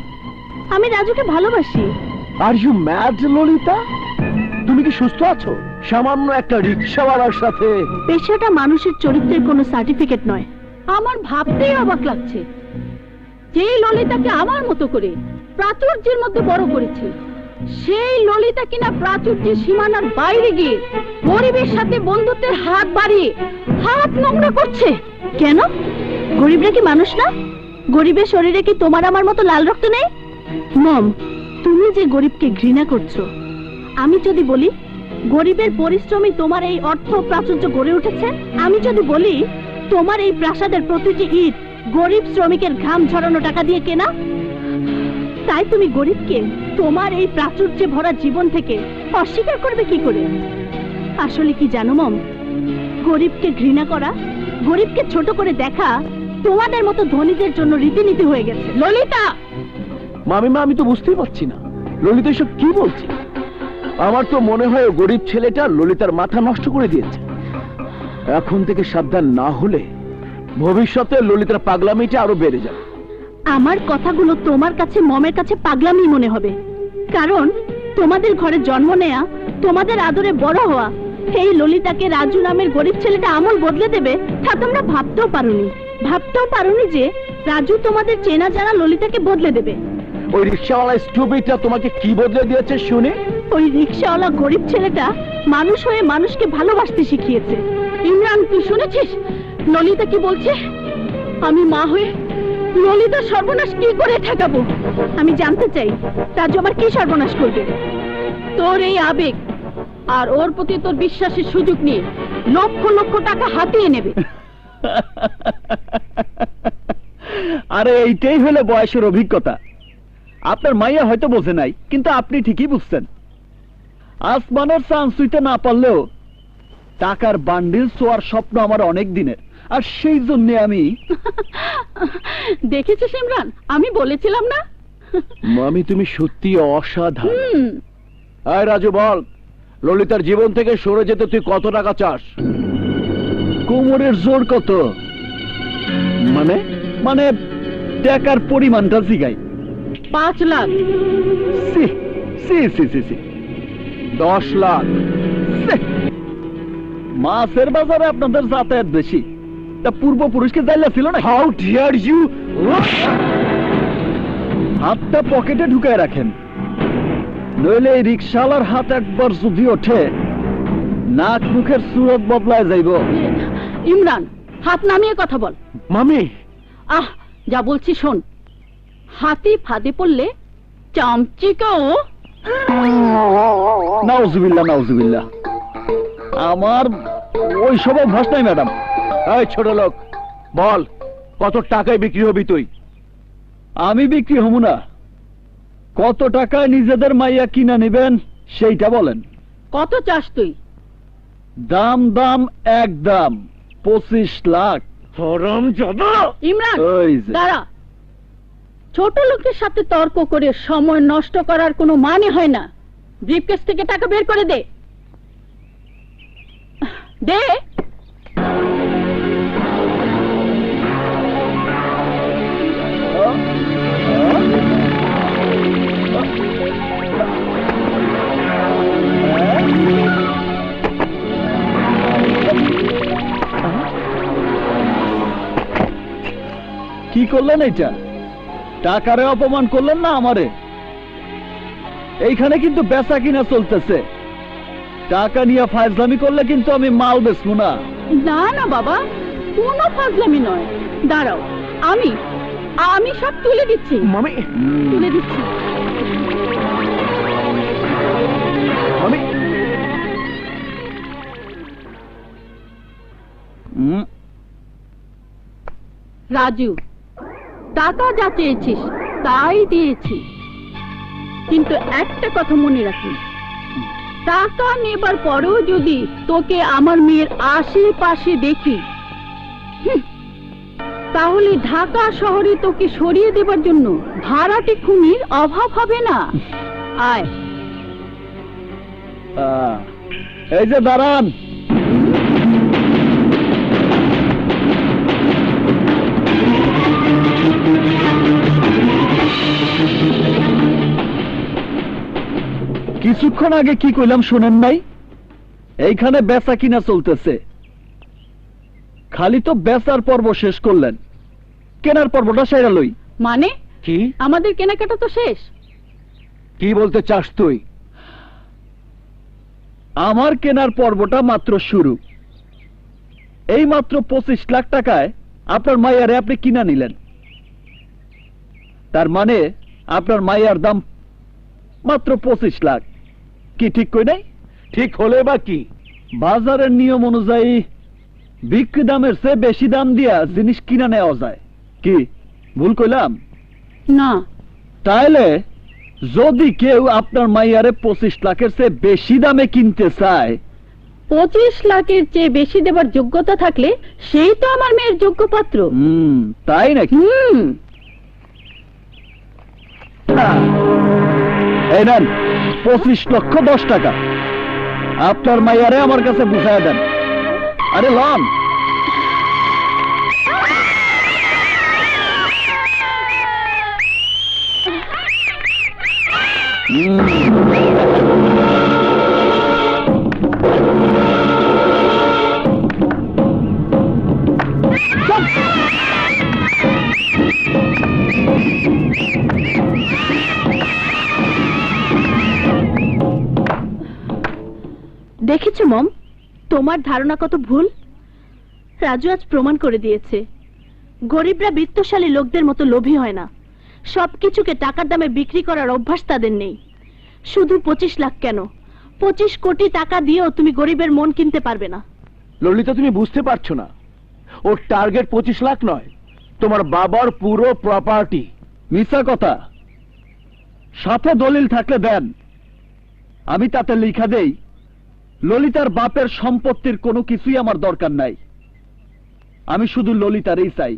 আমি রাজুকে ভালোবাসি। Are you mad Lalita? তুমি কি সুস্থ আছো? সামান্য একটা রিক্সাওয়ালার সাথে? পেশাটা মানুষের চরিত্রের কোনো সার্টিফিকেট নয়। আমার ভাবতেই অবাক লাগছে, যেই ললিতাকে আমার মতো করে প্রাচুর্যের মধ্যে বড় করেছে, সেই ললিতা কিনা প্রাচুর্যের সীমানার বাইরে গিয়ে গরিবের সাথে বন্ধুত্বের হাত বাড়িয়ে হাত নোংরা করছে। কেন? গরিবরা কি মানুষ না? গরিবের শরীরে কি তোমার আমার মতো লাল রক্ত নেই? মম, তুমি যে গরিবকে ঘৃণা করছো, আমি যদি বলি গরিবের পরিশ্রমী তোমার এই অর্থ প্রাচুর্য গড়ে উঠেছে, আমি যদি বলি তোমার এই প্রাসাদের প্রতিটি ইট গরিব শ্রমিকের ঘাম ঝরানো টাকা দিয়ে কেনা, তাই তুমি গরিবকে তোমার এই প্রাচুর্যে ভরা জীবন থেকে অস্বীকার করবে কি করে? আসলে কি জানো মম, গরিবকে ঘৃণা করা, গরিবকে ছোট করে দেখা তোমাদের মতো ধনীদের জন্য রীতিনীতি হয়ে গেছে। ললিতা! মামিমা, আমি তো বুঝতেই পারছি না ললিতা এসব কি বলছে। আমার তো মনে হয় ও গরিব ছেলেটা ললিতার মাথা নষ্ট করে দিয়েছে। এখন থেকে সাবধান না হলে ভবিষ্যতে ললিতার পাগলামিটা আরো বেড়ে যাবে। আমার কথাগুলো তোমার কাছে মমের কাছে পাগলামি মনে হবে, কারণ তোমাদের ঘরে জন্ম নেয়া, তোমাদের আদরে বড় হওয়া এই ললিতাকে রাজু নামের গরিব ছেলেটা আমল বদলে দেবে তা তোমরা ভাবতেও পারোনি যে রাজু তোমাদের চেনা জানা ললিতাকে বদলে দেবে। ওই রিক্সাওয়ালা স্টুপিডটা তোমাকে কি বদলে দিয়েছে শুনে? ওই রিক্সাওয়ালা গরিব ছেলেটা মানুষ হয়ে মানুষকে ভালোবাসতে শিখিয়েছে। ইমরান, তুই শুনেছিস ললিতা কি বলছে? আমি মা হয়ে ললিতা সর্বনাশ কি করে ঠেকাবো? আমি জানতে চাই রাজু আমার কি সর্বনাশ করবে? তোর এই আবেগ আর ওর প্রতি তোর বিশ্বাসের সুযোগ নিয়ে লক্ষ লক্ষ টাকা হাতিয়ে নেবে। আরে এইটাই হলো বয়সের অভিজ্ঞতা। আপনার মাইয়া হয়তো বোঝে নাই, কিন্তু আপনি ঠিকই বুঝছেন। আসমানের চাঁদ ছুঁইতে না পারলেও টাকার বান্ডিল ছোঁয়ার স্বপ্ন আমার অনেক দিনের, আর সেই জন্য আমি দেখেছিস ইমরান, আমি বলেছিলাম না? মামি, তুমি সত্যি অসাধারণ। আয় রাজু, বল ললিতার জীবন থেকে সরে যেতে তুই কত টাকা চাস? কোমরের জোর কত? মানে মানে টাকার পরিমাণটা জিগাই। 5 লাখ। সি সি সি সি সি 10 লাখ। মাছের বাজারে আপনাদের যাতায়াত বেশি, তা পূর্বপুরুষকে জাইলা ছিল না? How dare you! হাতটা পকেটে ঢুকায় রাখেন, নইলে এই রিক্সাওয়ালার হাত একবার যদি ওঠে নাক মুখের সুরত বদলায় যাইব। ইমরান, হাত নামিয়ে কথা বল। মামি! যা বলছি শোন, হাতি ফাঁদে পড়লে চামচিকাও। নাউজুবিল্লাহ নাউজুবিল্লাহ, আমার ওই সব অভ্যাস নাই ম্যাডাম। এই ছোট লোক, বল কত টাকায় বিক্রি হবি তুই? আমি বিক্রি হব না, কত টাকায় নিজেদের মাইয়া কিনা নেবেন সেইটা বলেন। কত চাস তুই? দাম দাম একদম 25 লাখ। ইমরান দাঁড়া, ছোট লোকের সাথে তর্ক করে সময় নষ্ট করার কোনো মানে হয় না। ব্রিফকেস থেকে টাকা বের করে দে। দে। কি করলেন এইটা? টাকারে অপমান করলেন না আমারে? এইখানে কিন্তু বেচা কিনা চলতেছে, টাকা নিয়ে ফাজলামি করলে কিন্তু আমি মাল বেচবো না। না না বাবা, কোনো ফাজলামি নয়। দাঁড়াও, আমি সব তুলে দিচ্ছি মামি তুলে দিচ্ছি মামি রাজু টাকা যা চেয়েছিস তাই দিয়েছি, কিন্তু একটা কথা মনে রাখিস, টাকা নেবার পরেও যদি তোকে আমার মেয়ের আশেপাশে দেখি, তাহলে ঢাকা শহরে তোকে সরিয়ে দেবার জন্য ভাড়াটে খুনির অভাব হবে না। আয়। এই যে দাঁড়ান, কিছুক্ষণ আগে কি কইলাম শোনেন নাই? এইখানে বেচা কিনা চলতেছে, খালি তো বেচার পর্ব শেষ করলেন, কেনার পর্বটা সেরা লই। মানে কি? আমাদের কেনাকাটা তো শেষ। কি বলতে চাস তুই? আমার কেনার পর্বটা মাত্র শুরু। এই মাত্র 25 লাখ টাকায় আপনার মাইয়ারে আপনি কিনা নিলেন, তার মানে আপনার মাইয়ার দাম মাত্র 25 লাখ। কি ঠিক কই নাই? ঠিক হলে বা কি, বাজারের নিয়ম অনুযায়ী বিক্রি দামের চেয়ে বেশি দাম দিয়া জিনিস কিনা নেওয়া যায়। কি ভুল কইলাম? না। তাইলে যদি কেউ আপনার মাইয়ারে 25 লাখের চেয়ে বেশি দামে কিনতে চায়, 25 লাখের চেয়ে বেশি দেবার যোগ্যতা থাকলে সেই তো আমার মেয়ের যোগ্য পাত্র। তাই নাকি? এই নেন 25 লক্ষ 10 টাকা, আপনার মাইয়ারে আমার কাছে বুঝায় দেন। আরে লন। দেখেছো মম, তোমার ধারণা কত ভুল। রাজু আজ প্রমাণ করে দিয়েছে গরিবরা বিত্তশালী লোকদের মতো লোভী হয় না। সবকিছুকে টাকার দামে বিক্রি করার অভ্যাস তাদের নেই। শুধু 25 লাখ কেন, 25 কোটি টাকা দিয়েও তুমি গরিবের মন কিনতে পারবে না। ললিতা, তুমি বুঝতে পারছো না, ওর টার্গেট 25 লাখ নয়, তোমার বাবার পুরো প্রপার্টি। মিথ্যা কথা, সাথে দলিল থাকলে দেন, আমি তাতে লিখা দেই ললিতার বাপের সম্পত্তির কোনো কিছুই আমার দরকার নাই। আমি শুধু ললিতারই চাই,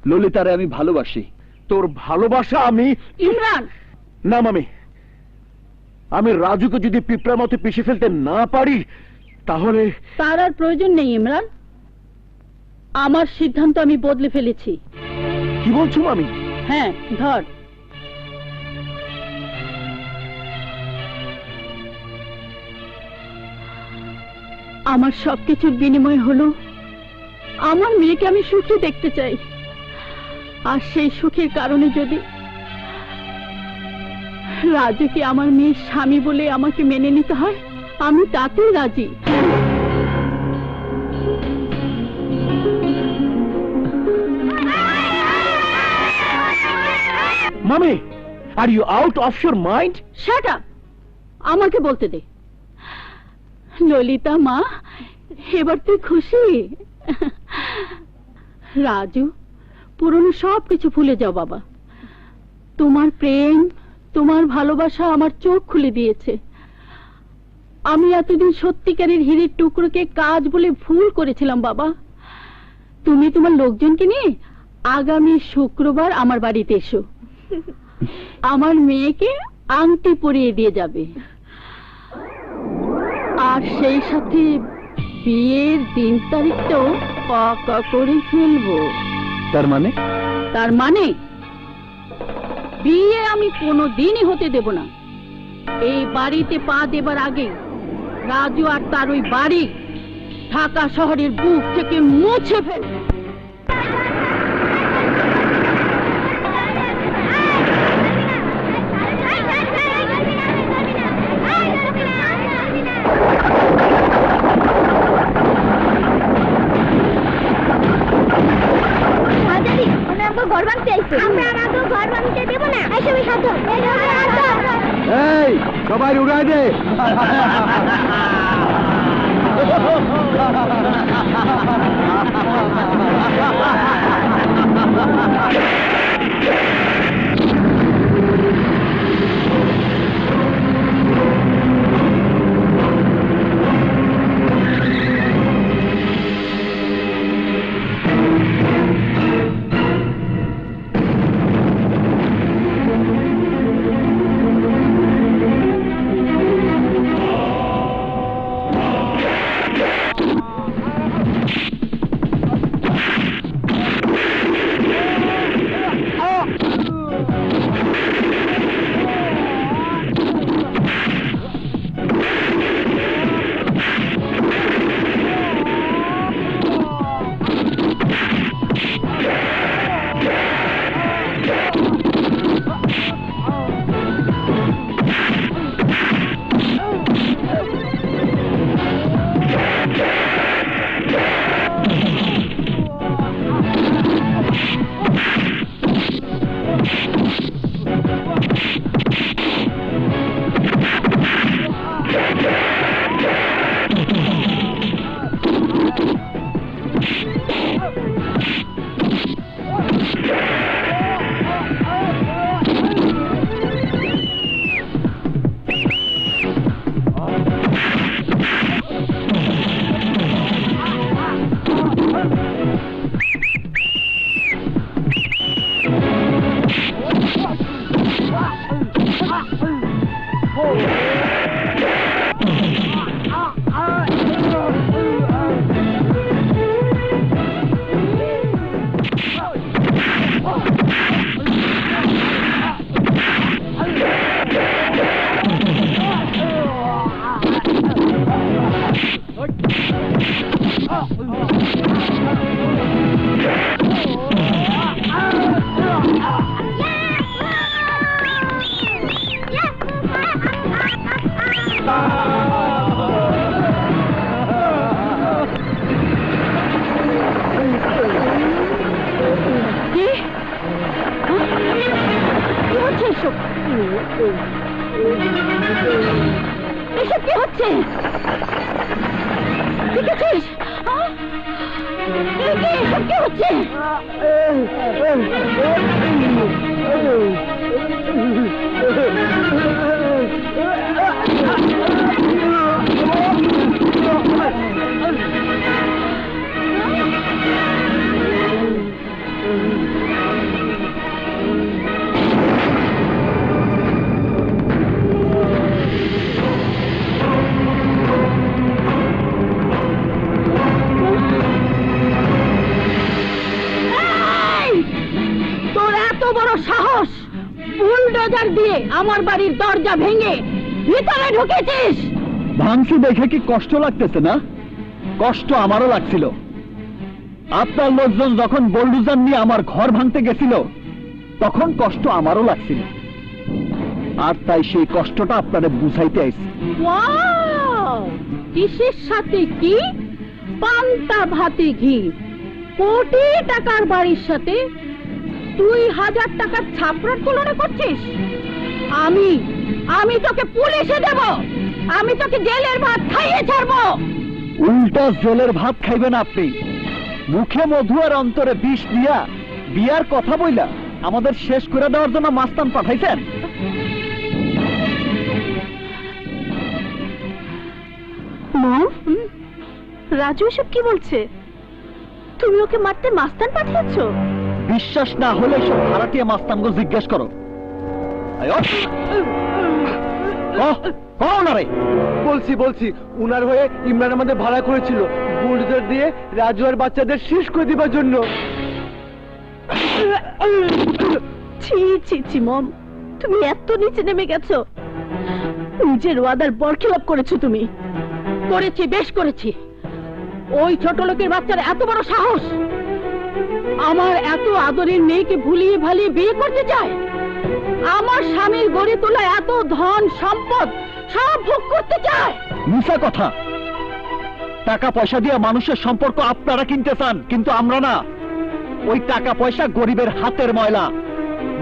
ললিতারে আমি ভালোবাসি। তোর ভালোবাসা আমি ইমরান। না মামি, আমি রাজুকে যদি পিঁপড়ার মতো পিষে ফেলতে না পারি তাহলে। তার আর প্রয়োজন নেই ইমরান, আমার সিদ্ধান্ত আমি বদলে ফেলেছি। কি বলছো মামি? হ্যাঁ, ধর। আমার সবকিছুর বিনিময় হলো আমার মেয়েকে আমি সুখী দেখতে চাই, আর সেই সুখের কারণে যদি রাজুকে আমার মেয়ের স্বামী বলে আমাকে মেনে নিতে হয়, আমি তাতেই রাজি। মামি, are you out of your mind? Shut up, আমাকে বলতে দে। ললিতা মা, এবার তুই খুশি? রাজু, পুরনো সব কিছু ভুলে যাও বাবা। তোমার প্রেম, তোমার ভালোবাসা আমার চোখ খুলে দিয়েছে। আমি এতদিন সত্যিকারের হীরের টুকরোকে কাজ বলে ভুল করেছিলাম বাবা। তুমি তোমার লোকজনকে নিয়ে আগামী শুক্রবার আমার বাড়িতে এসো, আমার মেয়েকে আংটি পরিয়ে দিয়ে যাবে, আর সেই সাথে বিয়ের দিন তারিখটাও পাকা করে ফেলবো। তার মানে? তার মানে বিয়ে আমি কোনোদিনই হতে দেব না। এই বাড়িতে পা দেবার আগে রাজু আর তার ওই বাড়ি ঢাকা শহরের বুক থেকে মুছে ফেলবে। আমরা না এসবই সাধন এই সবাই উড়াই দে এসব কি হচ্ছে? দেখেছিস? এসব কি হচ্ছে? সাহস বুলডোজার দিয়ে আমার বাড়ির দরজা ভেঙে ভিতরে ঢুকেছিস? ভাঙছি দেখে কি কষ্ট লাগতেছে না? কষ্ট আমারও লাগছিল। আপনার লোকজন যখন বুলডোজার নিয়ে আমার ঘর ভাঙতে গেছিল তখন কষ্ট আমারও লাগছিল, আর তাই সেই কষ্টটা আপনারে বুঝাইতে আইছি। কিসের সাথে কি? পান্তা ভাতে ঘি। কোটি টাকার বাড়ির সাথে 2000 টাকার ছাপড়ার তুলনা করছিস? আমি তোকে পুলিশে দেব, আমি তোকে জেলের ভাত খাইয়ে ছাড়বো। উল্টা জেলের ভাত খাইবেন আপনি? মুখে মধু আর অন্তরে বিষ দিয়া বিয়ার কথা বইলা আমাদের শেষ করে দেওয়ার জন্য মাস্তান পাঠাইছেন। রাজু এসব কি বলছে? তুমি ওকে মারতে মাস্তান পাঠিয়েছ? বিশ্বাস না হলে সব ভাড়াটিয়া মাস্তানগো জিজ্ঞেস করো। বলছি উনার হয়ে ইমরান আমাদের ভাড়া করেছিল বুলডোজার দিয়ে রাজু আর বাচ্চাদের শেষ করে দিবার জন্য। ছি ছি ছি মম, তুমি এত নিচে নেমে গেছো? নিজের ওয়াদার বরখিলাপ করেছো তুমি। করেছি, বেশ করেছি। ওই ছোট লোকের বাচ্চার এত বড় সাহস আমার এত আদরের মেয়েকে ভুলিয়ে ভালিয়ে বিয়ে করতে চায়। আমার স্বামীর গড়ে তোলা এত ধন সম্পদ সব ভোগ করতে চায়। মিছা কথা। টাকা পয়সা দিয়ে মানুষের সম্পর্ক আপনারা কিনতে চান, কিন্তু আমরা না। ওই টাকা পয়সা গরিবের হাতের ময়লা।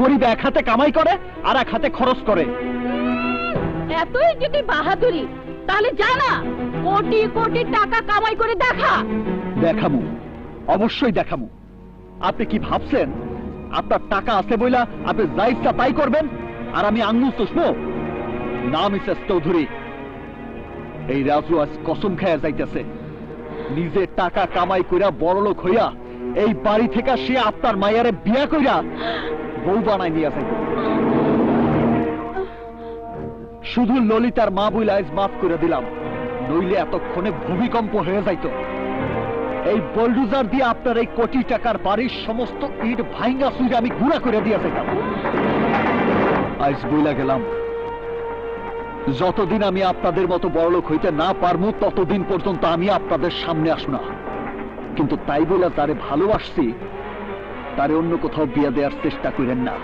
গরিব এক হাতে কামাই করে আর এক হাতে খরচ করে। এতই যদি বাহাদুরি তাহলে জানা কোটি কোটি টাকা কামাই করে দেখা। দেখামু, অবশ্যই দেখামু। আপনি কি ভাবছেন আপনার টাকা আছে বইলা আপনি যা ইচ্ছা তাই করবেন আর আমি আঙ্গুল চুষবো? না মিসেস চৌধুরী, এই রাজু আজ কসম খেয়ে যাইতেছে নিজে টাকা কামাই কইরা বড়লোক হইয়া এই বাড়ি থেকে সে আপনার মায়ারে বিয়া কইরা বউ বানাই নিয়ে যাইবে। শুধু ললিতার মা বইলা আজ মাফ করে দিলাম, নইলে এতক্ষণে ভূমিকম্প হয়ে যাইত। এই বোলডুজার দিয়ে আপনার এই কোটি টাকার বাড়ির সমস্ত ইট ভাঙ্গা সুইরে আমি গুঁড়া করে দিয়ে যাইতাম। আজ বইলা গেলাম যতদিন আমি আপনাদের মতো বড়লোক হইতে না পারবো ততদিন পর্যন্ত আমি আপনাদের সামনে আসব না। কিন্তু তাই বলে তারে ভালোবাসছি তারে অন্য কোথাও বিয়ে দেওয়ার চেষ্টা করেন না,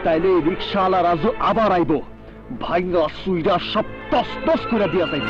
তাইলে এই রিক্সাওয়ালা রাজু আবার আইব, ভাঙ্গা সুইরা সব টস টস করে দিয়া যাইব।